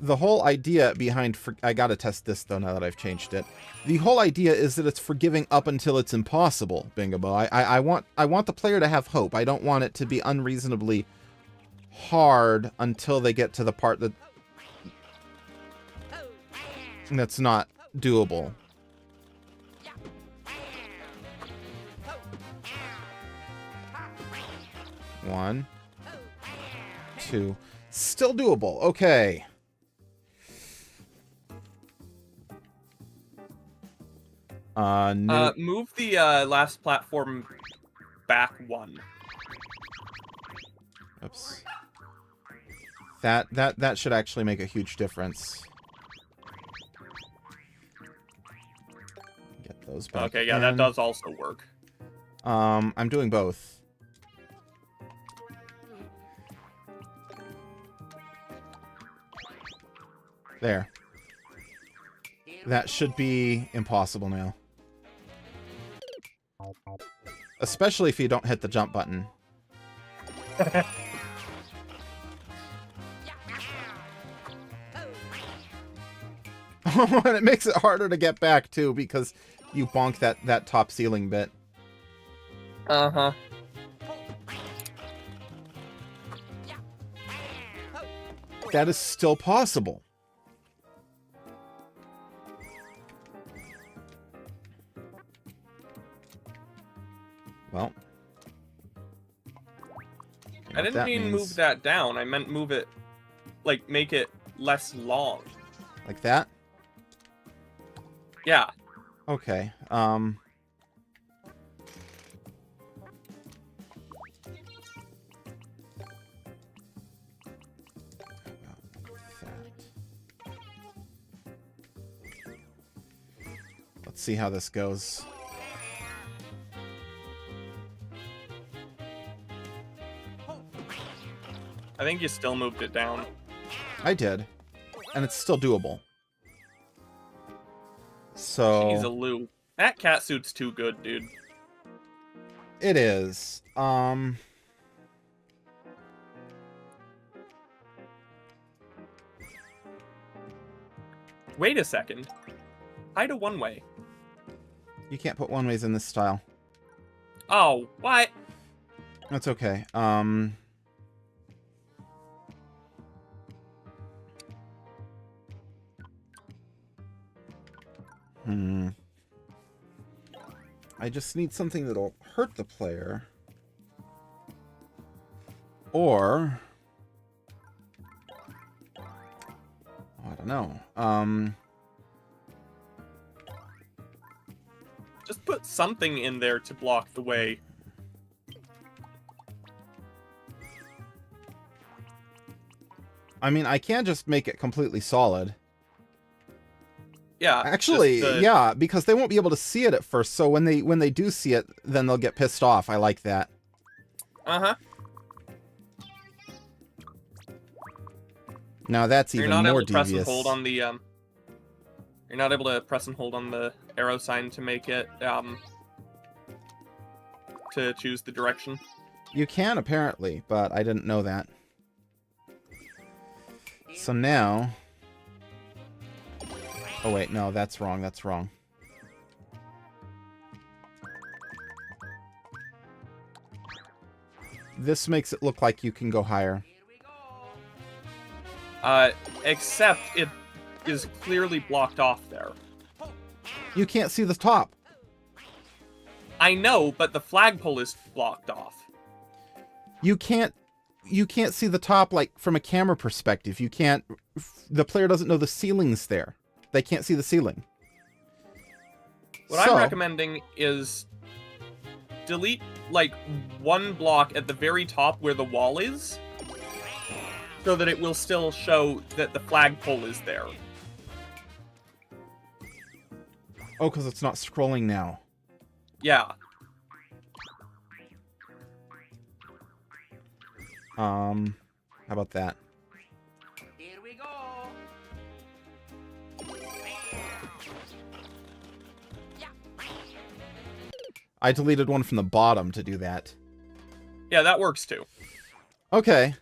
The whole idea behind... I gotta test this, though, now that I've changed it. The whole idea is that it's forgiving up until it's impossible, Bingabo. I want the player to have hope. I don't want it to be unreasonably hard until they get to the part that's not doable. One, two. Still doable. Okay. Move the last platform back 1. Oops. That should actually make a huge difference. Get those back. Okay, yeah, in. that does also work. I'm doing both. There. Here That should be impossible now. Especially if you don't hit the jump button. And it makes it harder to get back, too, because you bonk that top ceiling bit. Uh-huh. That is still possible. Well. I didn't mean move that down. I meant move it, like, make it less long. Like that? Yeah. Okay. Let's see how this goes. I think you still moved it down. I did. And it's still doable. So... Jeez, a Lou. That cat suit's too good, dude. It is. Wait a second. Hide a one-way. You can't put one-ways in this style. Oh, what? That's okay. I just need something that'll hurt the player. Or... I don't know. Just put something in there to block the way. I mean, I can't just make it completely solid. Yeah. Actually, yeah, because they won't be able to see it at first. So when they do see it, then they'll get pissed off. I like that. Uh-huh. Now that's even more devious. You're not able to press and hold on the You're not able to press and hold on the arrow sign to make it to choose the direction. You can apparently, but I didn't know that. So now... Oh wait, no, that's wrong, that's wrong. This makes it look like you can go higher. Except it is clearly blocked off there. You can't see the top. I know, but the flagpole is blocked off. You can't see the top, like, from a camera perspective. You can't... The player doesn't know the ceiling's there. They can't see the ceiling. What I'm recommending is delete, like, one block at the very top where the wall is, so that it will still show that the flagpole is there. Oh, because it's not scrolling now. Yeah. How about that? Here we go. I deleted one from the bottom to do that. Yeah, that works too. Okay.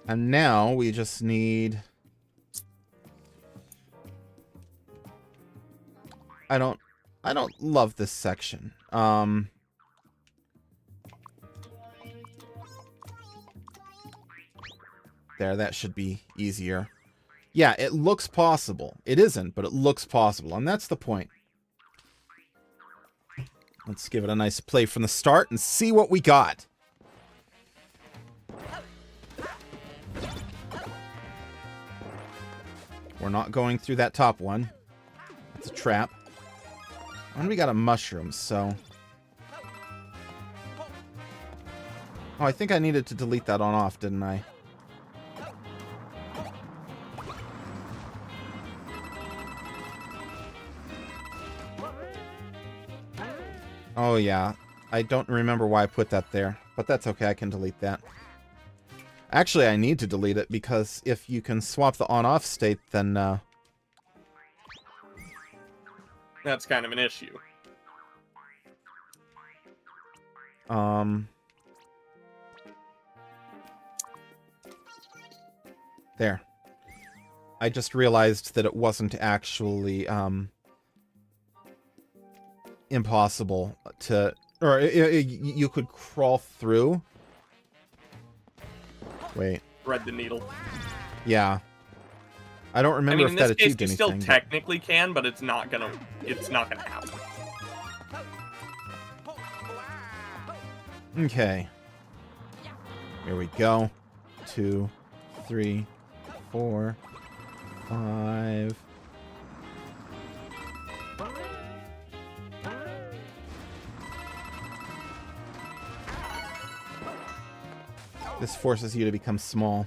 And now we just need... I don't love this section. There, that should be easier. Yeah, it looks possible. It isn't, but it looks possible, and that's the point. Let's give it a nice play from the start and see what we got. We're not going through that top one. It's a trap. And we got a mushroom, so... Oh, I think I needed to delete that on off, didn't I? Oh, yeah. I don't remember why I put that there, but that's okay. I can delete that. Actually, I need to delete it because if you can swap the on-off state, then That's kind of an issue. There. I just realized that it wasn't actually impossible to, or you could crawl through. Wait. Thread the needle. Yeah. I don't remember in if that this case, achieved you anything. still but- technically can, but it's not gonna happen. Okay. Here we go. 2, 3, 4, 5. This forces you to become small.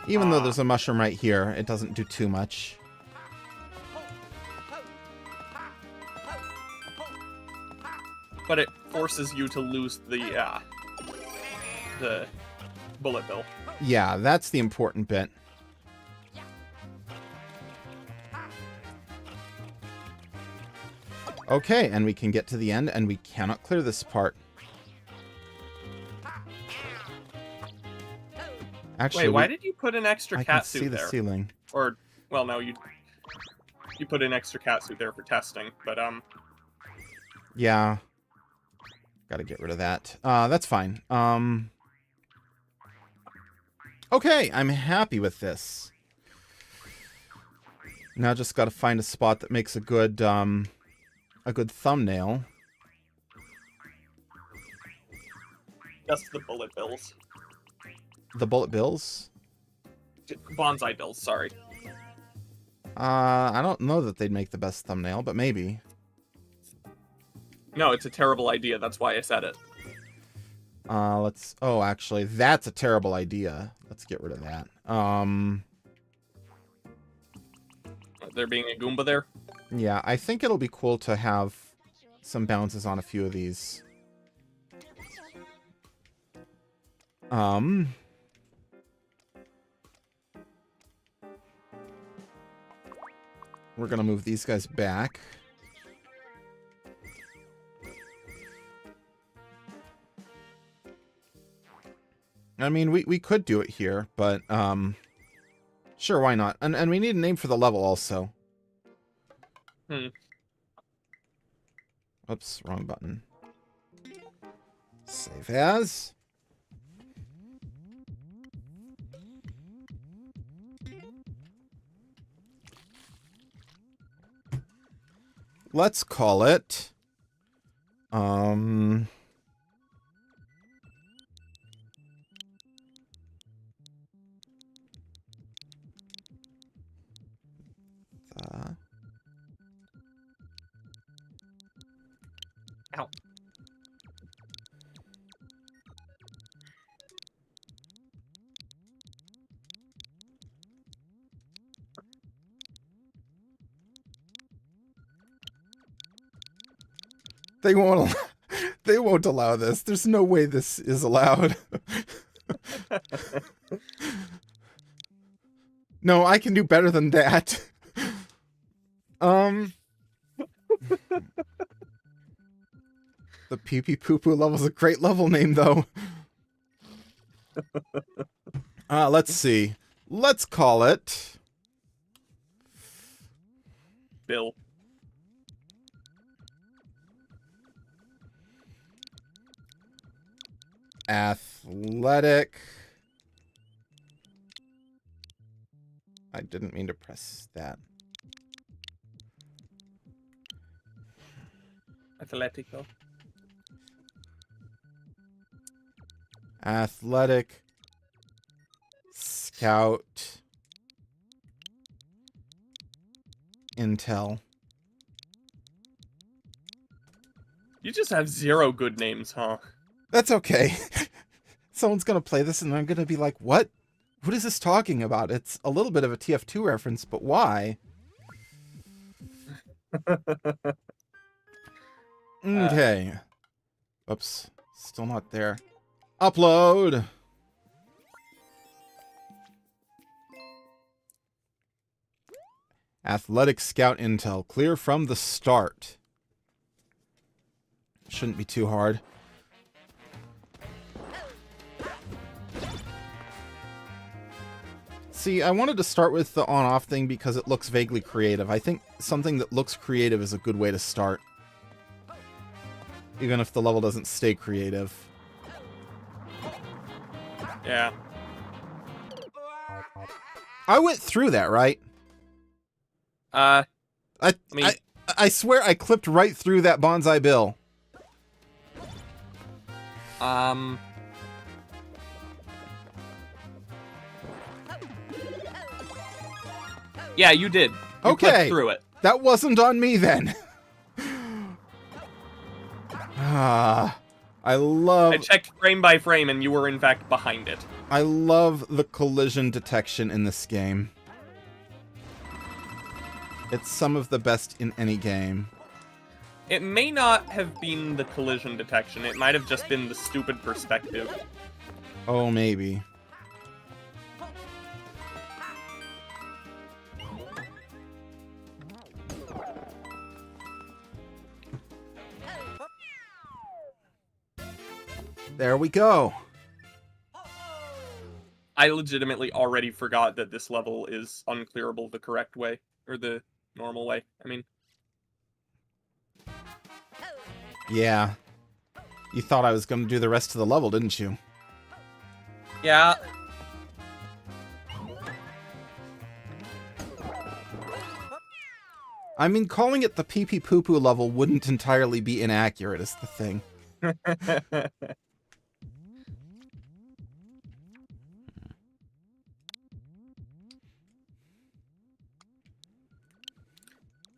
Even though there's a mushroom right here, it doesn't do too much. But it forces you to lose the bullet bill. Yeah, that's the important bit. Okay, and we can get to the end, and we cannot clear this part. Actually, Wait, why did you put an extra I can cat see suit the there? ceiling. Or, well, no, you put an extra cat suit there for testing, but Yeah. Gotta get rid of that. That's fine. Okay, I'm happy with this. Now just gotta find a spot that makes a good thumbnail. just the bullet bills. The bullet bills? Bonsai bills, sorry. I don't know that they'd make the best thumbnail, but maybe. No, it's a terrible idea. That's why I said it. Let's... Oh, actually, that's a terrible idea. Let's get rid of that. There being a Goomba there? Yeah, I think it'll be cool to have some bounces on a few of these. We're gonna move these guys back. I mean, we could do it here, but, sure, why not? And we need a name for the level also. Oops, wrong button. Save as. Let's call it, Ow. They won't. They won't allow this. There's no way this is allowed. No, I can do better than that. The Pee Pee Poo Poo level's a great level name, though. Let's see. Let's call it Bill. Athletic. I didn't mean to press that. Atletico. Athletic Scout Intel. You just have 0 good names, huh? That's okay. Someone's gonna play this and I'm gonna be like, what? What is this talking about? It's a little bit of a TF2 reference, but why? Okay. Oops. Still not there. Upload. Athletic Scout Intel. Clear from the start. Shouldn't be too hard. See, I wanted to start with the on-off thing because it looks vaguely creative. I think something that looks creative is a good way to start. Even if the level doesn't stay creative. Yeah. I went through that, right? I mean, I swear I clipped right through that Bonsai Bill. Yeah, you did. You Okay. clipped through it. That wasn't on me then. I love... I checked frame by frame, and you were in fact behind it. I love the collision detection in this game. It's some of the best in any game. It may not have been the collision detection. It might have just been the stupid perspective. Oh, maybe. There we go. I legitimately already forgot that this level is unclearable the correct way. Or the normal way, I mean. Yeah. You thought I was going to do the rest of the level, didn't you? Yeah. I mean, calling it the pee-pee poo-poo level wouldn't entirely be inaccurate, is the thing.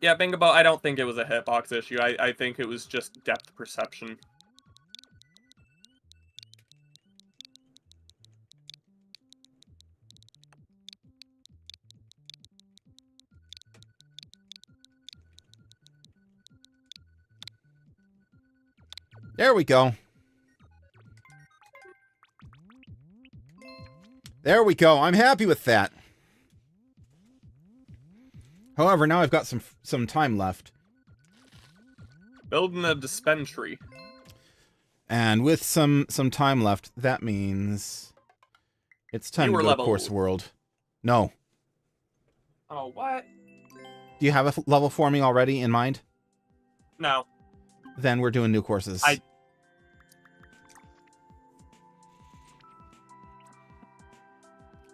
Yeah, Bingo, I don't think it was a hitbox issue. I think it was just depth perception. There we go. There we go. I'm happy with that. However, now I've got some time left. Building a dispensary. And with some time left, that means it's time to go to Course World. No. Oh, what? Do you have a level for me already in mind? No. Then we're doing new courses.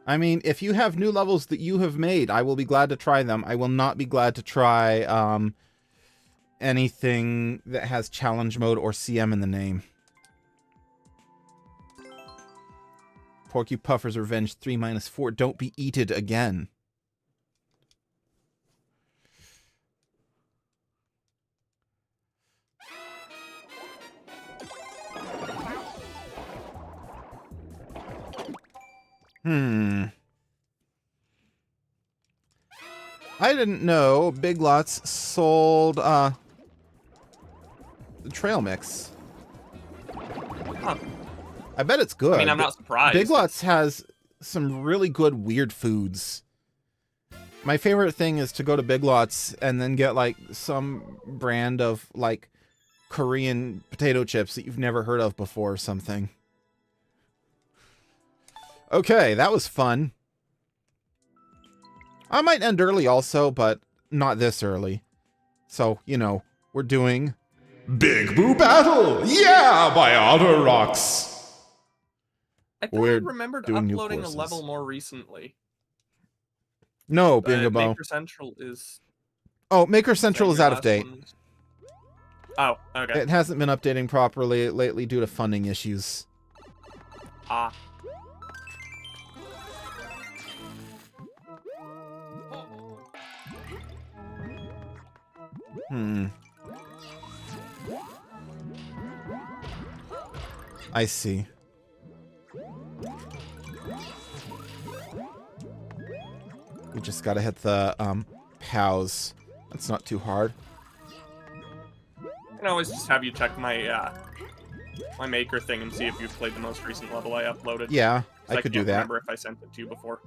I mean, if you have new levels that you have made, I will be glad to try them. I will not be glad to try anything that has challenge mode or CM in the name. Porky Puffer's Revenge 3-4. Don't be eated again. I didn't know Big Lots sold the trail mix. Huh. I bet it's good. I mean, I'm not surprised. Big Lots has some really good weird foods. My favorite thing is to go to Big Lots and then get like some brand of like Korean potato chips that you've never heard of before or something. Okay, that was fun. I might end early also, but not this early. So, you know, we're doing Big Boo Battle! Yeah! By Otter Rocks! I thought I remembered doing uploading a level more recently. No, Bingo Bo. Maker Central is... Oh, Maker Central is out of date. Oh, okay. It hasn't been updating properly lately due to funding issues. Ah. I see. We just gotta hit the, POWs. That's not too hard. I can always just have you check my, my Maker thing and see if you've played the most recent level I uploaded. Yeah, I could do that. I can't remember if I sent it to you before.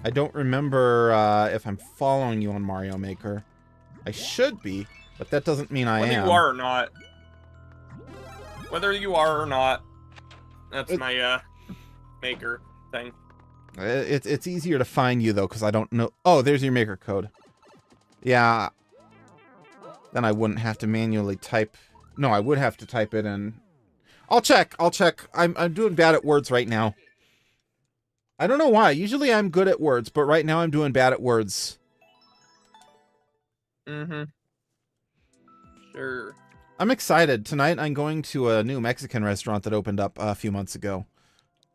I don't remember if I'm following you on Mario Maker. I should be, but that doesn't mean I am. Whether you are or not. Whether you are or not. That's my maker thing. It's easier to find you, though, because I don't know... Oh, there's your maker code. Yeah. Then I wouldn't have to manually type... No, I would have to type it in. I'll check. I'm doing bad at words right now. I don't know why. Usually I'm good at words, but right now I'm doing bad at words. Mm-hmm. Sure. I'm excited. Tonight I'm going to a new Mexican restaurant that opened up a few months ago.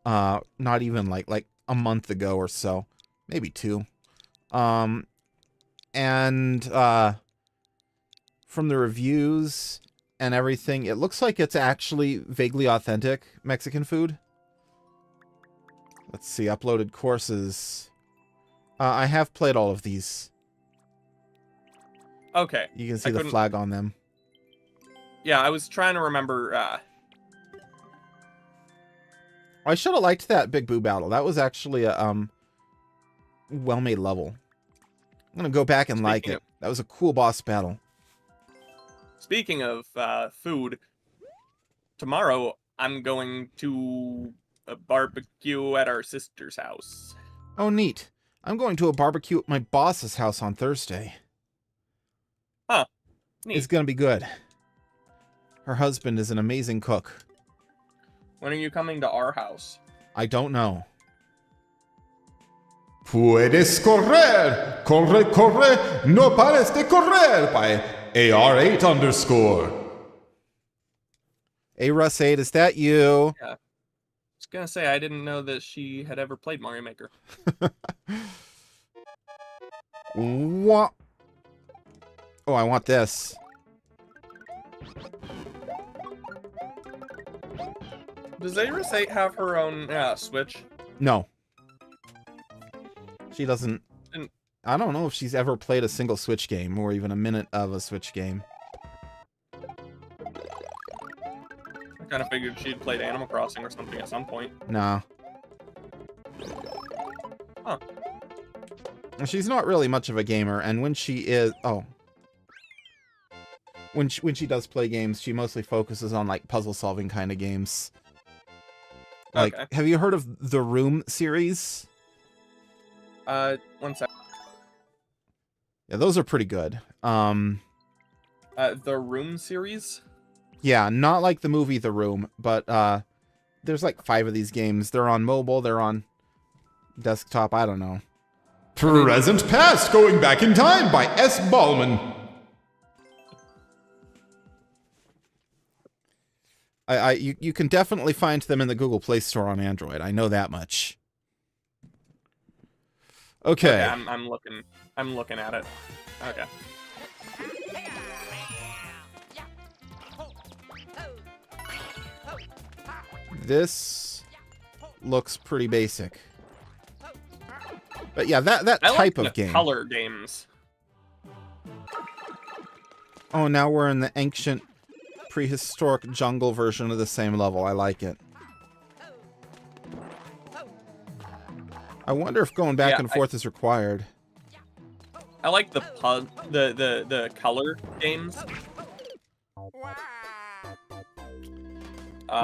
Not even like a month ago or so. Maybe 2. And from the reviews and everything, it looks like it's actually vaguely authentic Mexican food. Let's see, uploaded courses. I have played all of these. Okay. You can see the flag on them. Yeah, I was trying to remember. I should have liked that Big Boo battle. That was actually a well-made level. I'm gonna go back and like it. That was a cool boss battle. Speaking of food, tomorrow I'm going to a barbecue at our sister's house. Oh, neat. I'm going to a barbecue at my boss's house on Thursday. Huh. Neat. It's gonna be good. Her husband is an amazing cook. When are you coming to our house? I don't know. Puedes correr, corre, corre, no pares de correr by AR8_. Hey, Russ8, is that you? Yeah. I was gonna say, I didn't know that she had ever played Mario Maker. What? Oh, I want this. Does Iris 8 have her own Switch? No. She doesn't... And- I don't know if she's ever played a single Switch game, or even a minute of a Switch game. I kind of figured she'd played Animal Crossing or something at some point. Nah. Huh. She's not really much of a gamer, and when she is... Oh. When she does play games, she mostly focuses on, like, puzzle-solving kind of games. Like, Okay. Have you heard of the Room series? 1 sec. Yeah, those are pretty good. The Room series? Yeah, not like the movie The Room, but there's like 5 of these games. They're on mobile, they're on desktop, I don't know. Present Past Going Back in Time by S. Ballman. You can definitely find them in the Google Play Store on Android. I know that much. Okay. I'm looking at it. Okay. This looks pretty basic. But yeah, that I type like of the game. color games. Oh, now we're in the ancient prehistoric jungle version of the same level. I like it. I wonder if going back and forth is required. I like the color games.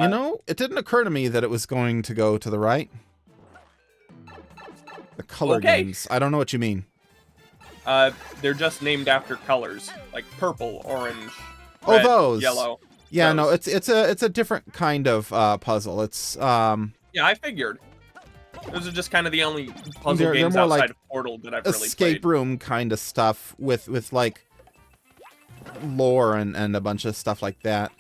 You know, it didn't occur to me that it was going to go to the right. The color games. I don't know what you mean. They're just named after colors, like purple, orange, red, those. yellow. Yeah, those. no, it's a different kind of puzzle. It's Yeah, I figured. Those are just kind of the only puzzle they're games more outside like of Portal that I've really escape played. room kind of stuff with like lore and a bunch of stuff like that.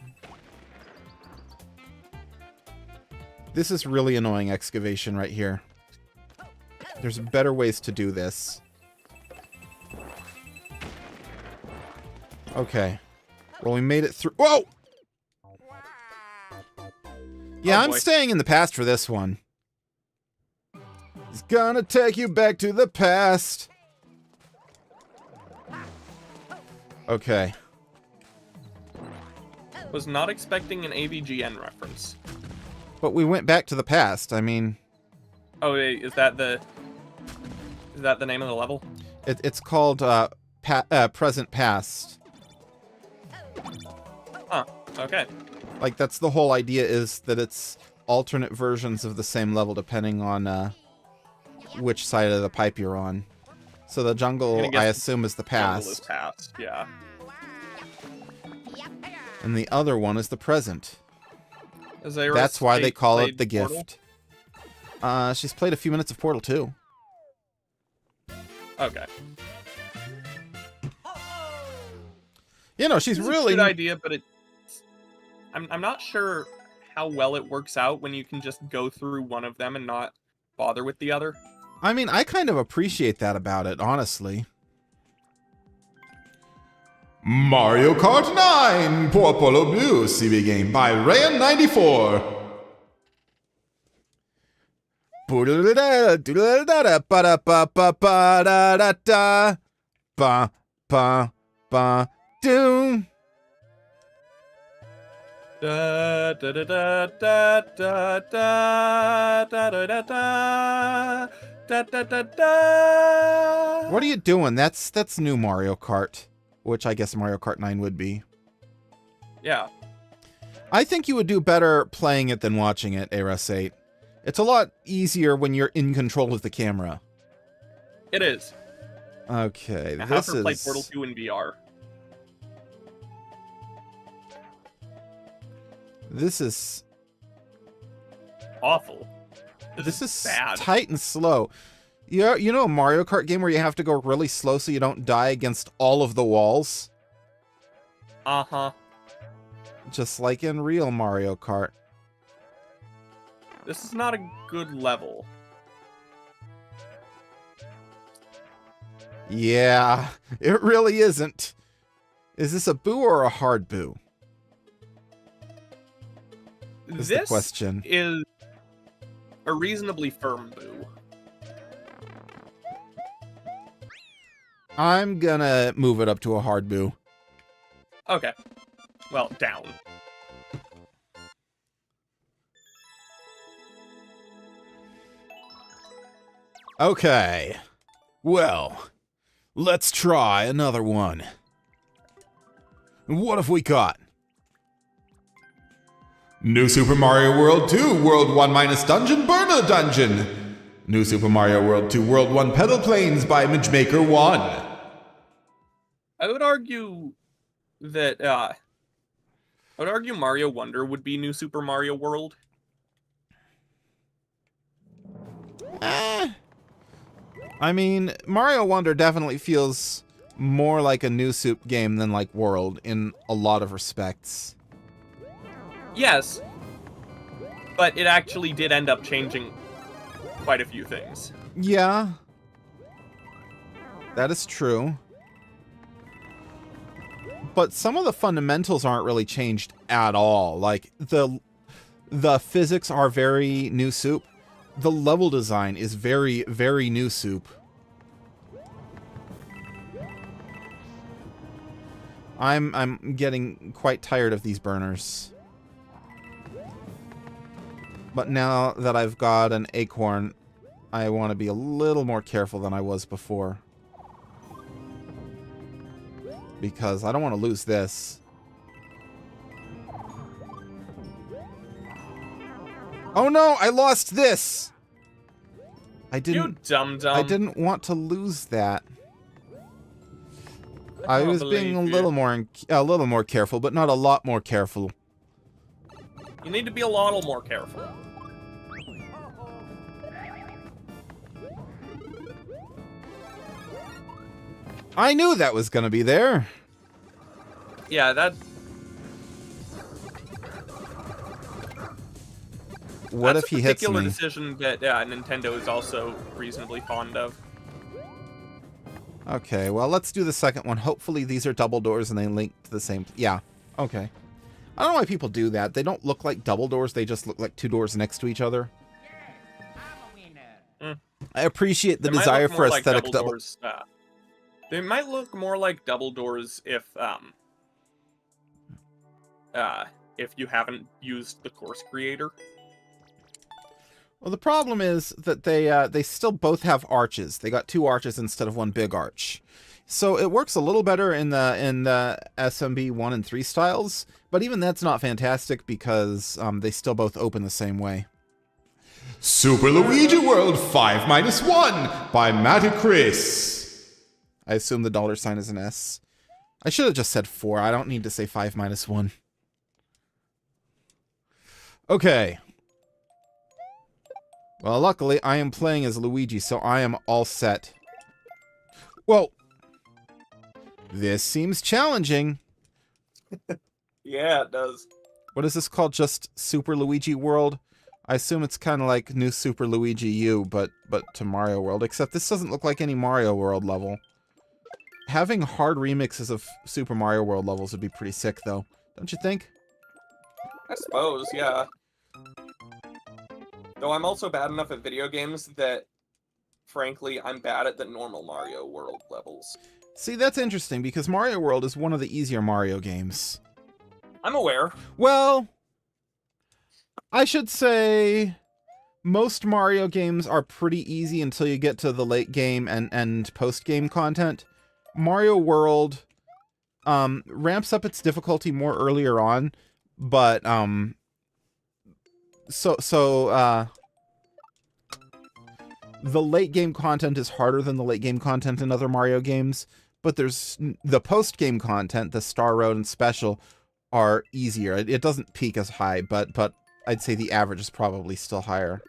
This is really annoying excavation right here. There's better ways to do this. Okay. Well, we made it through. Whoa! Yeah, Oh, I'm boy. staying in the past for this one. He's gonna take you back to the past. Okay. Was not expecting an AVGN reference. But we went back to the past. I mean... Oh, wait, is that the... Is that the name of the level? It's called Present Past. Huh. Okay. Like, that's the whole idea, is that it's alternate versions of the same level depending on which side of the pipe you're on. So the jungle, I assume, is the Jungle is past. past. Yeah. And the other one is the present. Azera's That's why they call it played the Portal? gift. She's played a few minutes of Portal 2. Okay. You know, she's It's a really... good idea, but it's... I'm not sure how well it works out when you can just go through one of them and not bother with the other. I mean, I kind of appreciate that about it, honestly. Mario Kart 9 pour Polo Bleu CB game by Rayan94. Doom. Da da da da da da da da da da da da da da. What are you doing? That's new Mario Kart, which I guess Mario Kart 9 would be. Yeah. I think you would do better playing it than watching it, Aerosate. It's a lot easier when you're in control of the camera. It is. Okay, I this have to play is... Portal 2 in VR. This is... Awful. This is bad. tight and slow. You know a Mario Kart game where you have to go really slow so you don't die against all of the walls? Uh-huh. Just like in real Mario Kart. This is not a good level. Yeah, it really isn't. Is this a boo or a hard boo? Is the question. Is a reasonably firm boo. I'm gonna move it up to a hard boo. Okay. Well, down. Okay. Well, let's try another one. What have we got? New Super Mario World 2 World 1 minus Dungeon Burner Dungeon. New Super Mario World 2 World 1 Pedal Planes by Imagemaker 1. I would argue that I would argue Mario Wonder would be New Super Mario World. I mean, Mario Wonder definitely feels more like a new soup game than like World in a lot of respects. Yes, but it actually did end up changing quite a few things. Yeah. That is true. But some of the fundamentals aren't really changed at all. Like, the physics are very new soup. The level design is very, very new soup. I'm getting quite tired of these burners. But now that I've got an acorn, I want to be a little more careful than I was before. Because I don't want to lose this. Oh no, I lost this! I didn't... You dum-dum. I didn't want to lose that. I was being a little more careful, but not a lot more careful. You need to be a lot more careful. I knew that was gonna be there. Yeah, What that's if he a hits particular me? decision that Nintendo is also reasonably fond of. Okay, well, let's do the second one. Hopefully these are double doors and they link to the same... Yeah, okay. I don't know why people do that. They don't look like double doors. They just look like two doors next to each other. I appreciate the desire for aesthetic double... doors. They might look more like double doors if you haven't used the course creator. Well, the problem is that they still both have arches. They got 2 arches instead of 1 big arch. So it works a little better in the SMB 1 and 3 styles, but even that's not fantastic because they still both open the same way. Super Luigi World 5-1 by Matacris. I assume the $ is an S. I should have just said 4. I don't need to say 5-1. Okay. Well, luckily, I am playing as Luigi, so I am all set. Whoa. This seems challenging. Yeah, it does. What is this called? Just Super Luigi World? I assume it's kind of like New Super Luigi U, but to Mario World. Except this doesn't look like any Mario World level. Having hard remixes of Super Mario World levels would be pretty sick, though. Don't you think? I suppose, yeah. Though I'm also bad enough at video games that, frankly, I'm bad at the normal Mario World levels. See, that's interesting, because Mario World is one of the easier Mario games. I'm aware. Well, I should say most Mario games are pretty easy until you get to the late game and post-game content. Mario World ramps up its difficulty more earlier on, but the late game content is harder than the late game content in other Mario games, but there's the post game content, the Star Road and Special, are easier. It doesn't peak as high, but I'd say the average is probably still higher.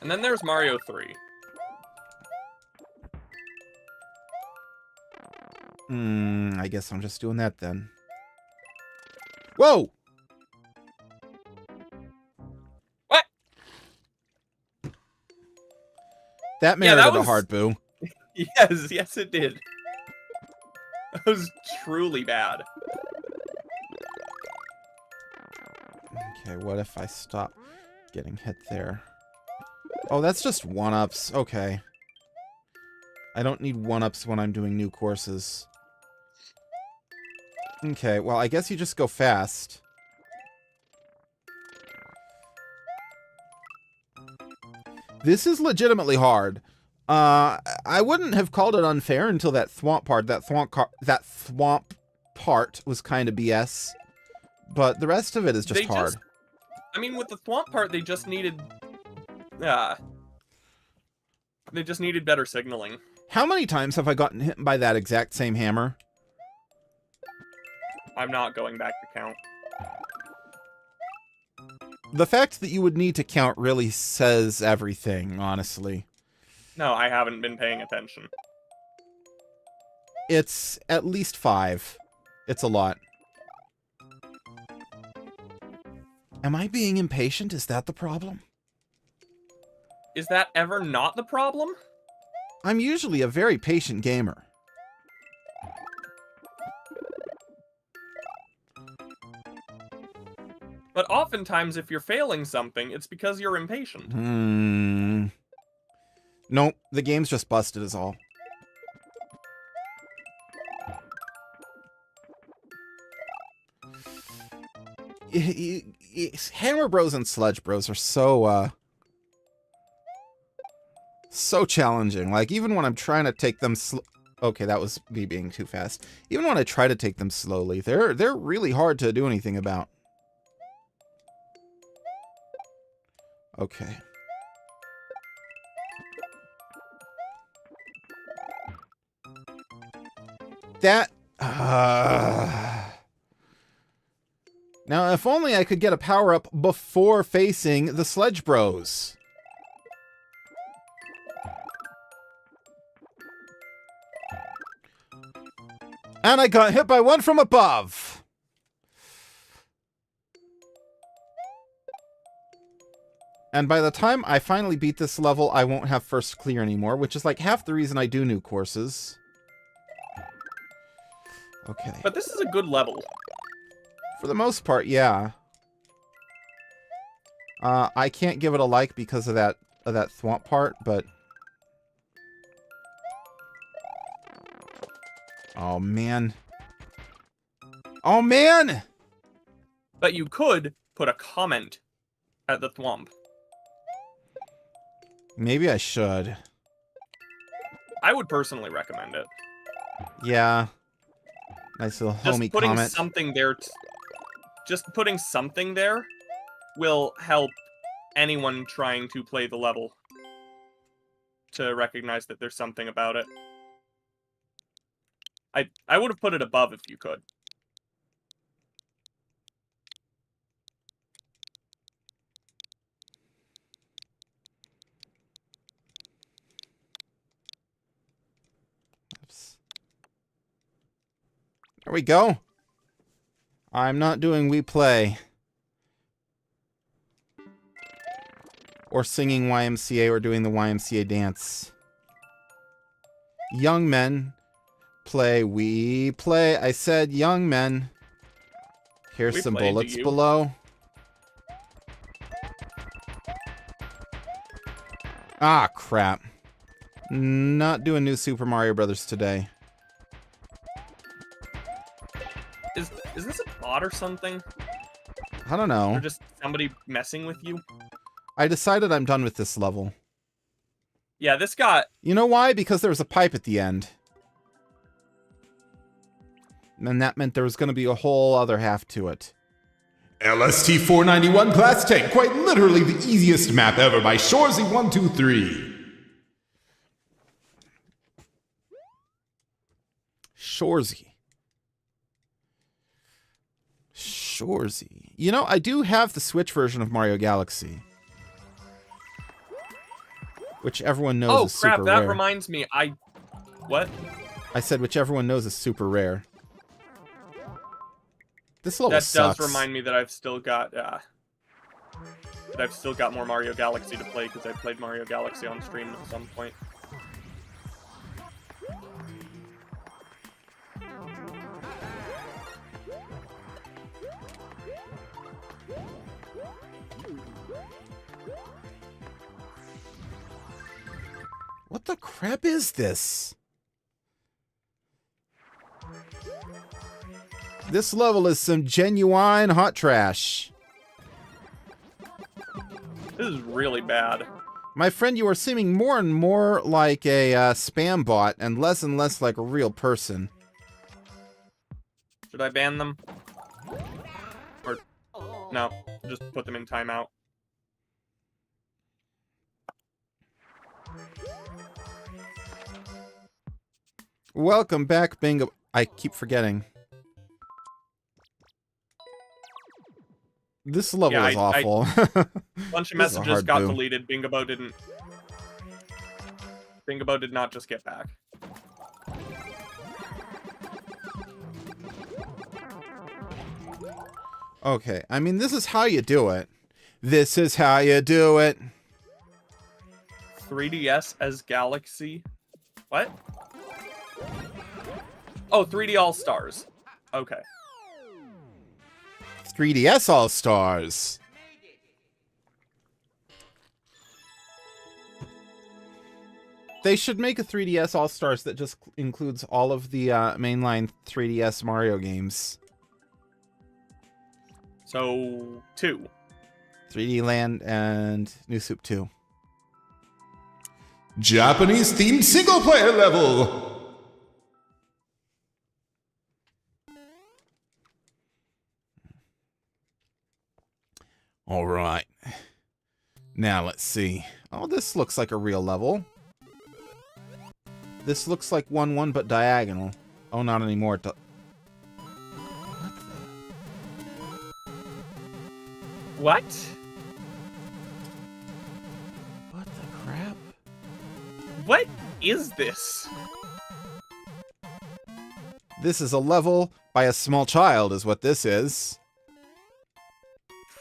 And then there's Mario 3. I guess I'm just doing that then. Whoa! What? That merited that was a heart boo. Yes, it did. That was truly bad. Okay, what if I stop getting hit there? Oh, that's just 1-ups. Okay. I don't need 1-ups when I'm doing new courses. Okay, well, I guess you just go fast. This is legitimately hard. I wouldn't have called it unfair until that thwomp part. That thwomp part was kind of BS. But the rest of it is just hard. I mean, with the thwomp part, they just needed... they just needed better signaling. How many times have I gotten hit by that exact same hammer? I'm not going back to count. The fact that you would need to count really says everything, honestly. No, I haven't been paying attention. It's at least 5. It's a lot. Am I being impatient? Is that the problem? Is that ever not the problem? I'm usually a very patient gamer. But oftentimes, if you're failing something, it's because you're impatient. Nope, the game's just busted is all. Hammer Bros and Sludge Bros are so challenging. Like, even when I'm trying to take them okay, that was me being too fast. Even when I try to take them slowly, they're really hard to do anything about. Okay. That... Now, if only I could get a power-up before facing the Sledge Bros. And I got hit by one from above. And by the time I finally beat this level, I won't have first clear anymore, which is like half the reason I do new courses. Okay. But this is a good level. For the most part, yeah. I can't give it a like because of that thwomp part, but... Oh, man. Oh, man! But you could put a comment at the thwomp. Maybe I should. I would personally recommend it. Yeah. Nice little Just homie putting comment. something there. Just putting something there will help anyone trying to play the level to recognize that there's something about it. I would have put it above if you could. Oops. There we go. I'm not doing We Play. Or singing YMCA or doing the YMCA dance. Young men play We Play. I said young men. Here's We some Play, do bullets you? below. Ah, crap. Not doing New Super Mario Brothers today. Is this a bot or something? I don't know. Or just somebody messing with you? I decided I'm done with this level. Yeah, this got... You know why? Because there was a pipe at the end. And that meant there was going to be a whole other half to it. LST-491 Class Tank, quite literally the easiest map ever by Shorzy123. Shorzy. You know, I do have the Switch version of Mario Galaxy. Which everyone knows Oh, is crap, super that rare. reminds me, What? I said which everyone knows is super rare. This level That sucks. does remind me that I've still got, more Mario Galaxy to play, because I played Mario Galaxy on stream at some point. What the crap is this? This level is some genuine hot trash. This is really bad. My friend, you are seeming more and more like a spam bot and less like a real person. Should I ban them? Or, no, just put them in timeout. Welcome back, Bingo. I keep forgetting. This level Yeah, is awful. A bunch of This is a messages hard got boo. deleted. Bingabo didn't. Bingabo did not just get back. Okay, I mean, this is how you do it. This is how you do it. 3DS as Galaxy. What? Oh, 3D All Stars. Okay. 3DS All-Stars. They should make a 3DS All-Stars that just includes all of the mainline 3DS Mario games. So, 2. 3D Land and New Soup 2. Japanese themed single player level. All right. Now let's see. Oh, this looks like a real level. This looks like 1-1 but diagonal. Oh, not anymore. What? What the crap? What is this? This is a level by a small child is what this is.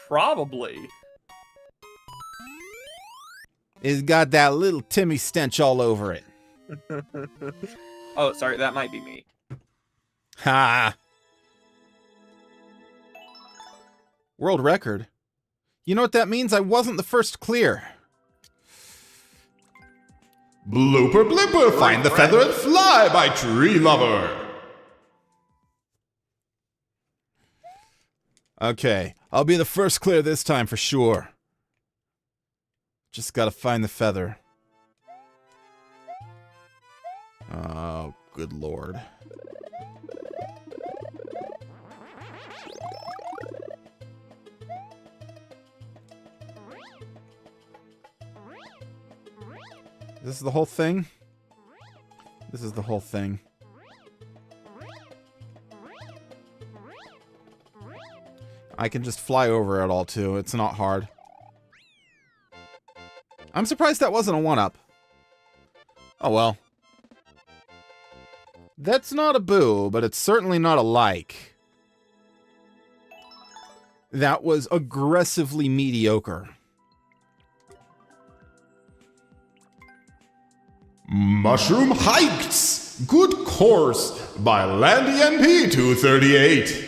Probably. It's got that little Timmy stench all over it. Oh, sorry, that might be me. Ha! World record. You know what that means? I wasn't the first clear. Blooper blooper, find the feather and fly by Tree Lover. Okay, I'll be the first clear this time for sure. Just gotta find the feather. good lord. This is the whole thing? This is the whole thing. I can just fly over it all, too. It's not hard. I'm surprised that wasn't a 1-up. Oh, well. That's not a boo, but it's certainly not a like. That was aggressively mediocre. Mushroom Heights! Good course by Landy MP 238.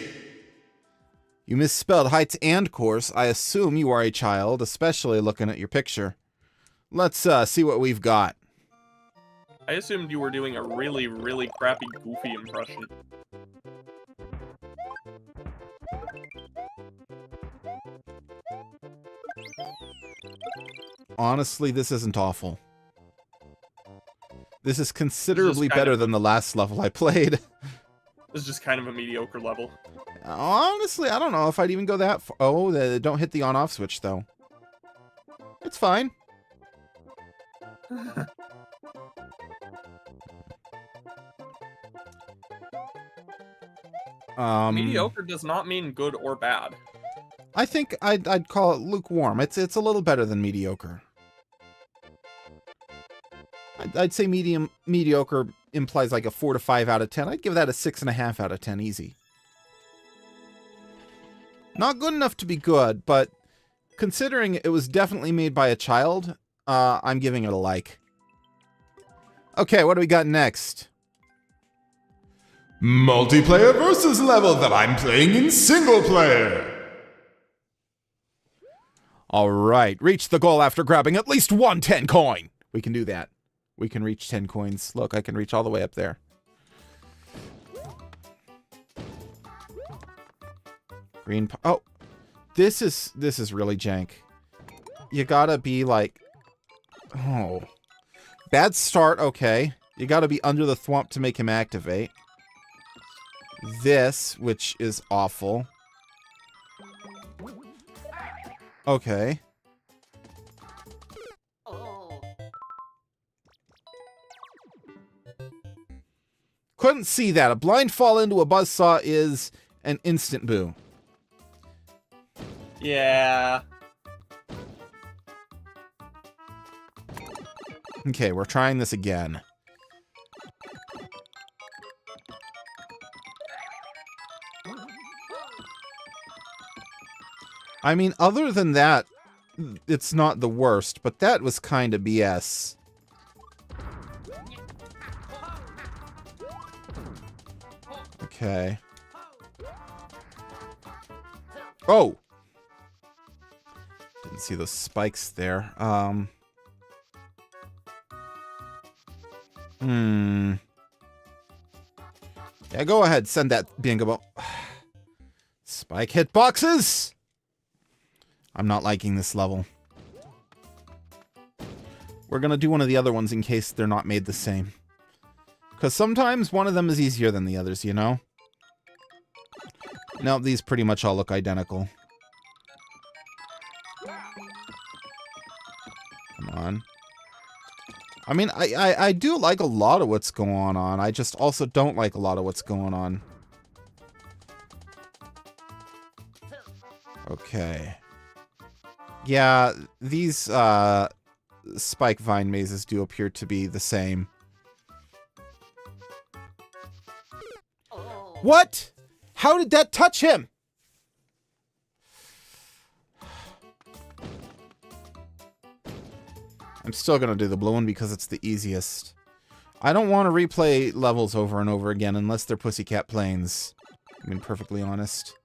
You misspelled heights and course. I assume you are a child, especially looking at your picture. Let's see what we've got. I assumed you were doing a really, really crappy Goofy impression. Honestly, this isn't awful. This is considerably kind better of- than the last level I played. This is just kind of a mediocre level. Honestly, I don't know if I'd even go that far. Oh, don't hit the on-off switch, though. It's fine. Mediocre does not mean good or bad. I think I'd call it lukewarm. It's a little better than mediocre. I'd say mediocre implies like a 4 to 5 out of 10. I'd give that a 6.5 out of 10 easy. Not good enough to be good, but considering it was definitely made by a child, I'm giving it a like. Okay, what do we got next? Multiplayer versus level that I'm playing in single player. All right, reach the goal after grabbing at least one 10 coin. We can do that. We can reach 10 coins. Look, I can reach all the way up there. Green. Oh, this is really jank. You gotta be like, oh, bad start. Okay, you gotta be under the thwomp to make him activate. This, which is awful. Okay. Couldn't see that. A blind fall into a buzzsaw is an instant boo. Yeah. Okay, we're trying this again. I mean, other than that, it's not the worst, but that was kind of BS. Okay. Oh! Didn't see those spikes there. Yeah, go ahead. Send that bingo ball. Spike hitboxes! I'm not liking this level. We're gonna do one of the other ones in case they're not made the same. Because sometimes one of them is easier than the others, you know? No, these pretty much all look identical. Come on. I mean, I do like a lot of what's going on. I just also don't like a lot of what's going on. Okay. Yeah, these spike vine mazes do appear to be the same. What? How did that touch him? I'm still gonna do the blue one because it's the easiest. I don't want to replay levels over and over again unless they're Pussycat Plains. I mean, perfectly honest.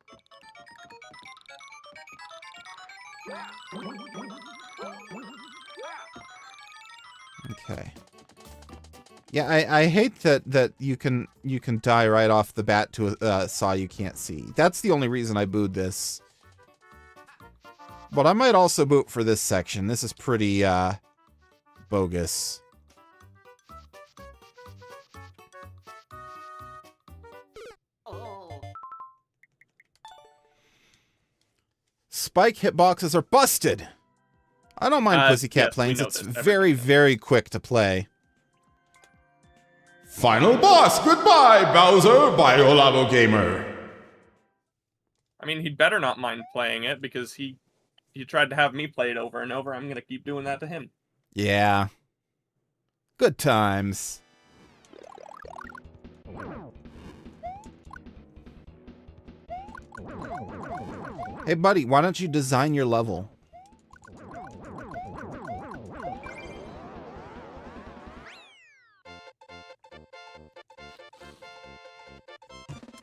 Okay. Yeah, I hate that you can die right off the bat to a saw you can't see. That's the only reason I booed this. But I might also boot for this section. This is pretty bogus. Spike hitboxes are busted. I don't mind Pussycat yes, Plains. we know It's this. very, very quick to play. Final boss, goodbye, Bowser, Biolabo Gamer. I mean, he'd better not mind playing it because he tried to have me play it over and over. I'm gonna keep doing that to him. Yeah. Good times. Hey, buddy, why don't you design your level?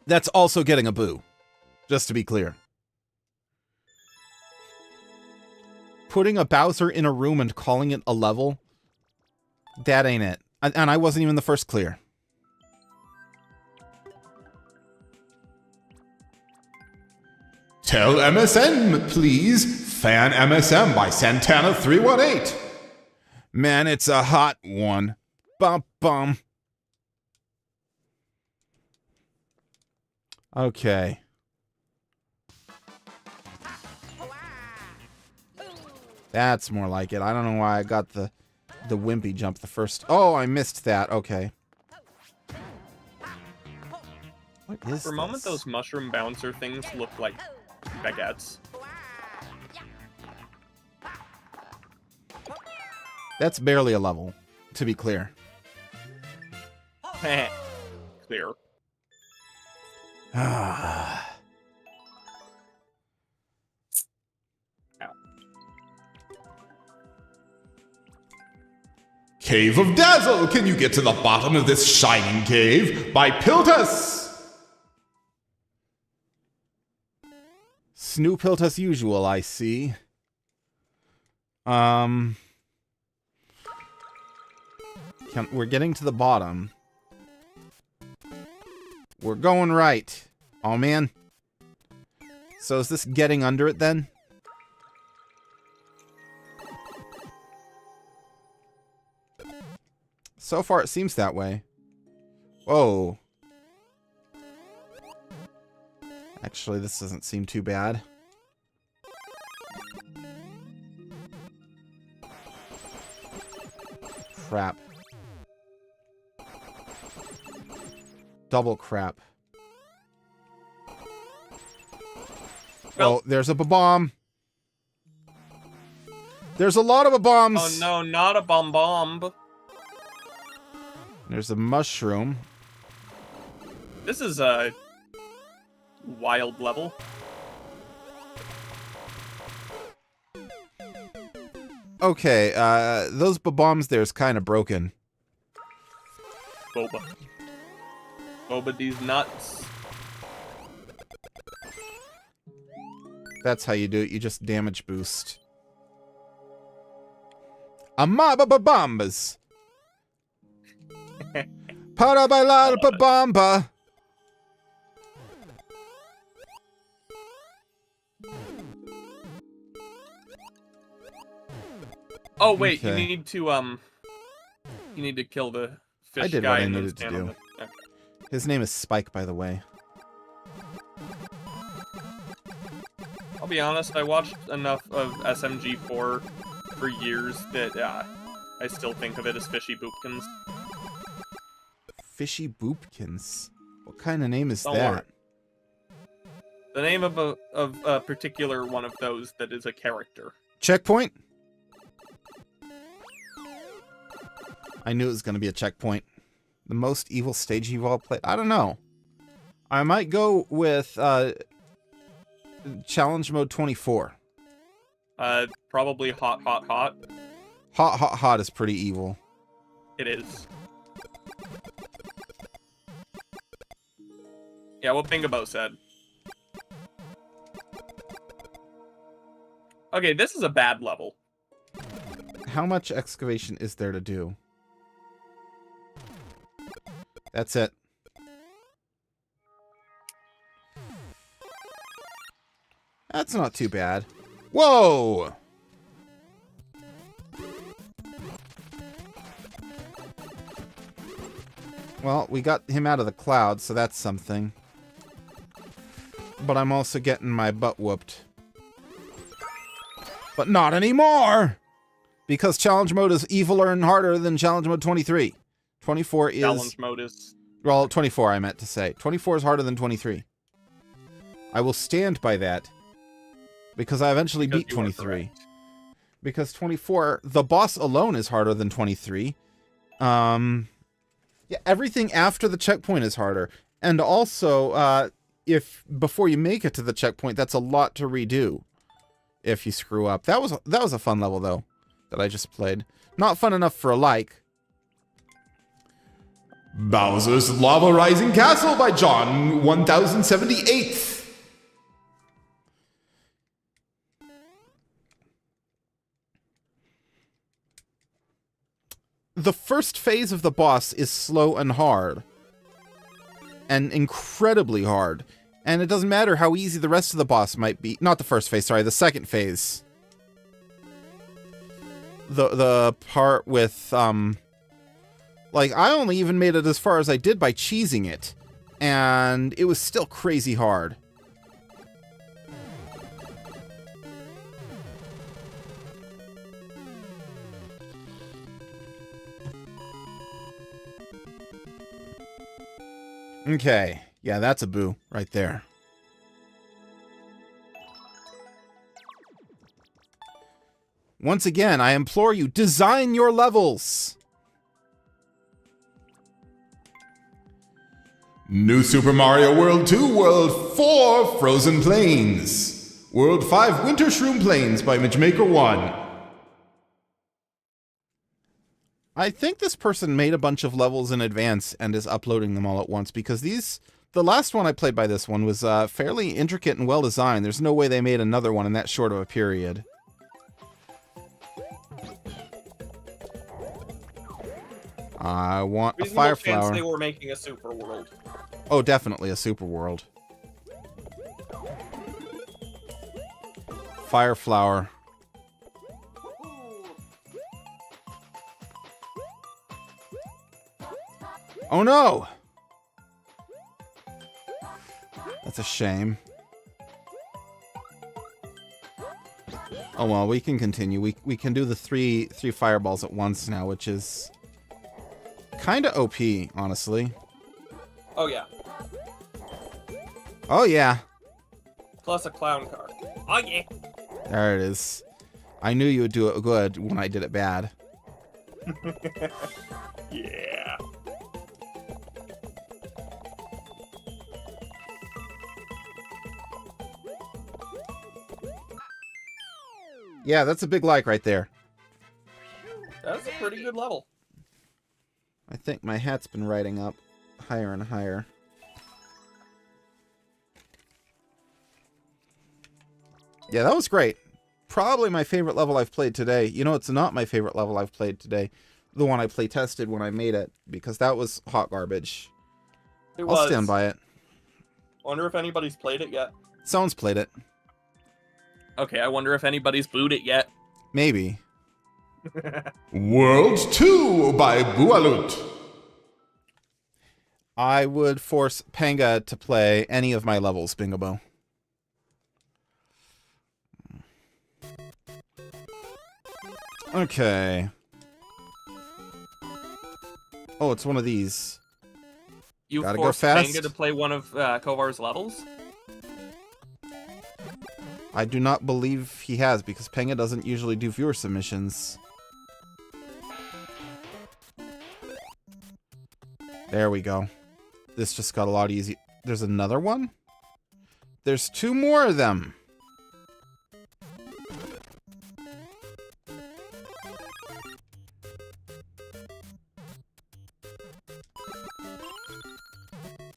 That's also getting a boo, just to be clear. Putting a Bowser in a room and calling it a level, that ain't it. And I wasn't even the first clear. Tell MSN, please. Fan MSM by Santana318. Man, it's a hot one. Bum bum. Okay. That's more like it. I don't know why I got the wimpy jump the first. Oh, I missed that. Okay. What is For a moment, this? those mushroom bouncer things look like baguettes. That's barely a level, to be clear. Clear. Cave of Dazzle, can you get to the bottom of this shining cave? By Piltus. Snoophilt as usual, I see. We're getting to the bottom. We're going right. Oh, man. So is this getting under it, then? So far, it seems that way. Whoa. Actually, this doesn't seem too bad. Crap. Double crap. Well- Oh, there's a bomb. There's a lot of bombs. Oh no, not a bomb. There's a mushroom. This is a wild level. Okay, those bombs there's kind of broken. Boba. Boba these nuts. That's how you do it. You just damage boost. Amaba bombas. Para bailar bomba. Oh wait, Okay. you need to kill the fish I did guy what I and then needed to stand on do. it. Okay. His name is Spike, by the way. I'll be honest, I watched enough of SMG4 for years that I still think of it as Fishy Boopkins. Fishy Boopkins. What kind of name is Don't that? worry. The name of a particular one of those that is a character. Checkpoint? I knew it was going to be a checkpoint. The most evil stage you've all played? I don't know. I might go with Challenge Mode 24. Probably Hot. Hot is pretty evil. It is. Yeah, what Bingabo said. Okay, this is a bad level. How much excavation is there to do? That's it. That's not too bad. Whoa! Well, we got him out of the cloud, so that's something. But I'm also getting my butt whooped. But not anymore! Because challenge mode is eviler and harder than challenge mode 23. 24 is... Challenge mode is... Well, 24 I meant to say. 24 is harder than 23. I will stand by that. Because I eventually beat 23. Because 24, the boss alone is harder than 23. Yeah, everything after the checkpoint is harder. And also, if before you make it to the checkpoint, that's a lot to redo. If you screw up. That was a fun level, though, that I just played. Not fun enough for a like. Bowser's Lava Rising Castle by John 1078. The first phase of the boss is slow and hard. And incredibly hard. And it doesn't matter how easy the rest of the boss might be. Not the first phase, sorry, the second phase. The part with, like, I only even made it as far as I did by cheesing it. And it was still crazy hard. Okay. Yeah, that's a boo right there. Once again, I implore you, design your levels! New Super Mario World 2, World 4, Frozen Plains. World 5, Winter Shroom Plains by Midgemaker 1. I think this person made a bunch of levels in advance and is uploading them all at once, because the last one I played by this one was fairly intricate and well designed. There's no way they made another one in that short of a period. I want a fire flower. They were making a super world. Oh, definitely a super world. Fire flower. Oh no! That's a shame. Oh well, we can continue. We can do the three fireballs at once now, which is kind of OP, honestly. Oh yeah. Oh yeah. Plus a clown car. Oh yeah. There it is. I knew you would do it good when I did it bad. Yeah. Yeah, that's a big like right there. That's a pretty good level. I think my hat's been riding up higher and higher. Yeah, that was great. Probably my favorite level I've played today. You know, it's not my favorite level I've played today. The one I play tested when I made it, because that was hot garbage. I'll stand by it. Wonder if anybody's played it yet. Someone's played it. Okay, I wonder if anybody's booed it yet. Maybe. World 2 by Bualut. I would force Panga to play any of my levels, Bingobo. Okay. Oh, it's one of these. You Gotta go forced fast. Panga to play one of Kovar's levels? I do not believe he has, because Panga doesn't usually do viewer submissions. There we go. This just got a lot easier. There's another one? There's 2 more of them.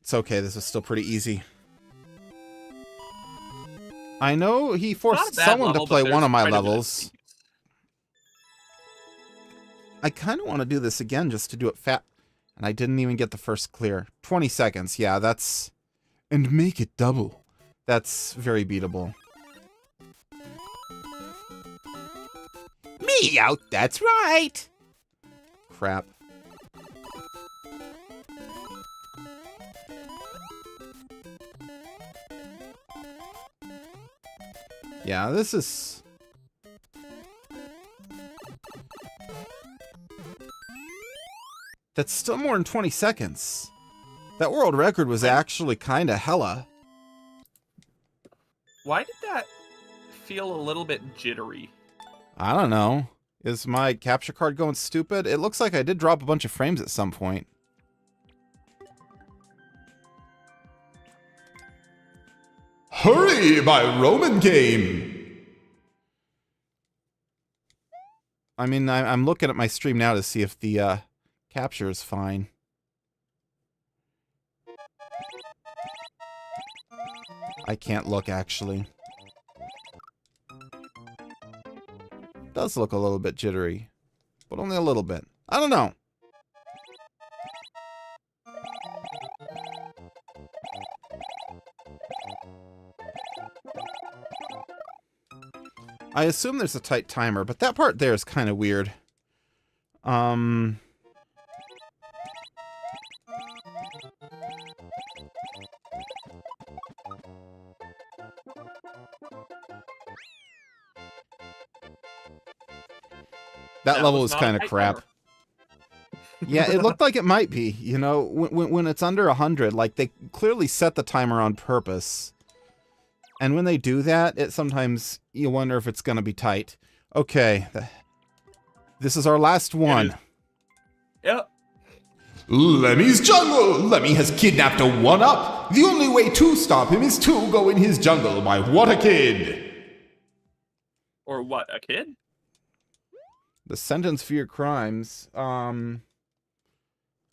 It's okay, this is still pretty easy. I know he forced someone to play one of my levels. I kind of want to do this again just to do it fat. And I didn't even get the first clear. 20 seconds, yeah, that's... And make it double. That's very beatable. Me out, that's right! Crap. Yeah, this is... That's still more than 20 seconds. That world record was actually kind of hella. Why did that feel a little bit jittery? I don't know. Is my capture card going stupid? It looks like I did drop a bunch of frames at some point. Hurry, my Roman game! I mean, I'm looking at my stream now to see if the capture is fine. I can't look, actually. Does look a little bit jittery, but only a little bit. I don't know. I assume there's a tight timer, but that part there is kind of weird. That level is kind of crap. Yeah, it looked like it might be. You know, when it's under 100, like they clearly set the timer on purpose. And when they do that, it sometimes you wonder if it's going to be tight. Okay, this is our last one. Yep. Lemmy's jungle! Lemmy has kidnapped a 1-up. The only way to stop him is to go in his jungle by What a Kid! Or what, a kid? The sentence for your crimes. I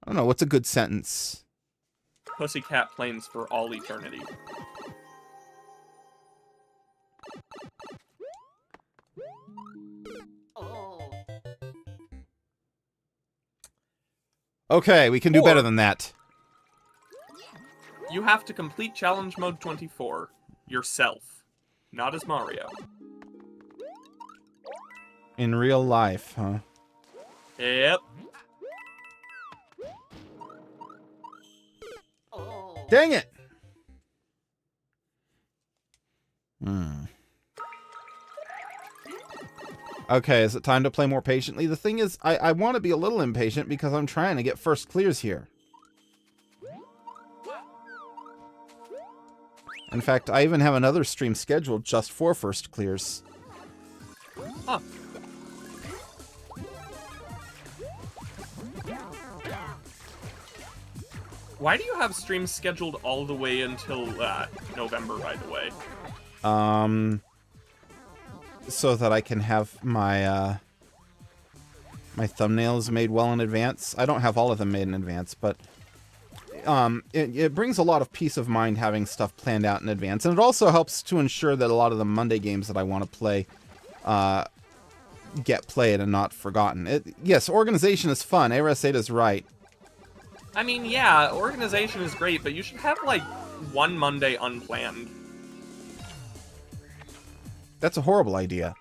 don't know. What's a good sentence? Pussycat planes for all eternity. Okay, we can do better than that. You have to complete challenge mode 24 yourself, not as Mario. In real life, huh? Yep. Dang it! Okay, is it time to play more patiently? The thing is, I want to be a little impatient because I'm trying to get first clears here. In fact, I even have another stream scheduled just for first clears. Huh. Why do you have streams scheduled all the way until November, by the way? So that I can have my my thumbnails made well in advance. I don't have all of them made in advance, but it brings a lot of peace of mind having stuff planned out in advance, and it also helps to ensure that a lot of the Monday games that I want to play get played and not forgotten. Yes, organization is fun. ARS8 is right. I mean, yeah, organization is great, but you should have, like, one Monday unplanned. That's a horrible idea.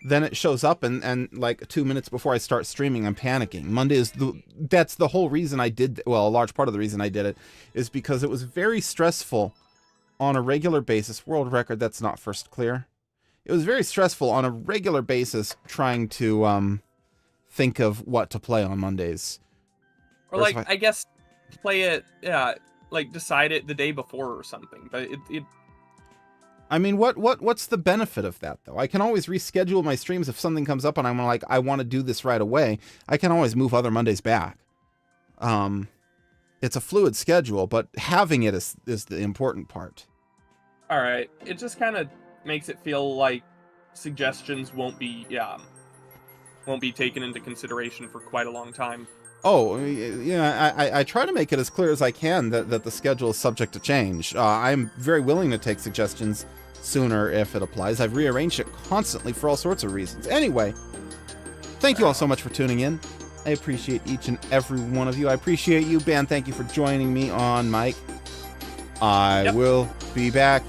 Then it shows up and like 2 minutes before I start streaming, I'm panicking. Monday is that's the whole reason I did, well, a large part of the reason I did it is because it was very stressful on a regular basis. World record, that's not first clear. It was very stressful on a regular basis trying to think of what to play on Mondays. Or, like, I guess play it, yeah, like, decide it the day before or something. But it I mean, what's the benefit of that, though? I can always reschedule my streams if something comes up and I'm like, I want to do this right away. I can always move other Mondays back. It's a fluid schedule, but having it is the important part. All right. It just kind of makes it feel like suggestions won't be taken into consideration for quite a long time. Oh, yeah, I try to make it as clear as I can that the schedule is subject to change. I'm very willing to take suggestions sooner if it applies. I've rearranged it constantly for all sorts of reasons. Anyway, thank you all so much for tuning in. I appreciate each and every one of you. I appreciate you, Ben. Thank you for joining me on mic. I will be back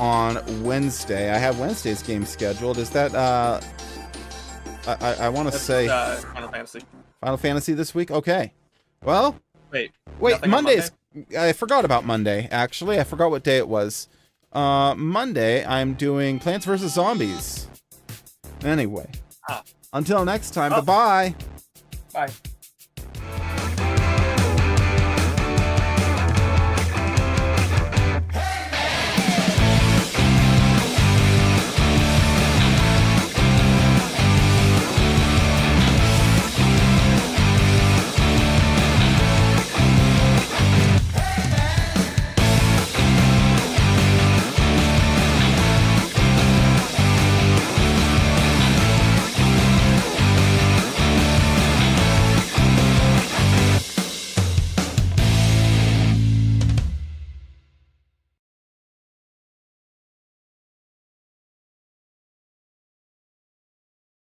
on Wednesday. I have Wednesday's game scheduled. Is that, I want to say... Final Fantasy. Final Fantasy this week? Okay. Well... Wait, Monday's... I forgot about Monday, actually. I forgot what day it was. Monday, I'm doing Plants vs. Zombies. Anyway. Until next time, bye-bye. Bye.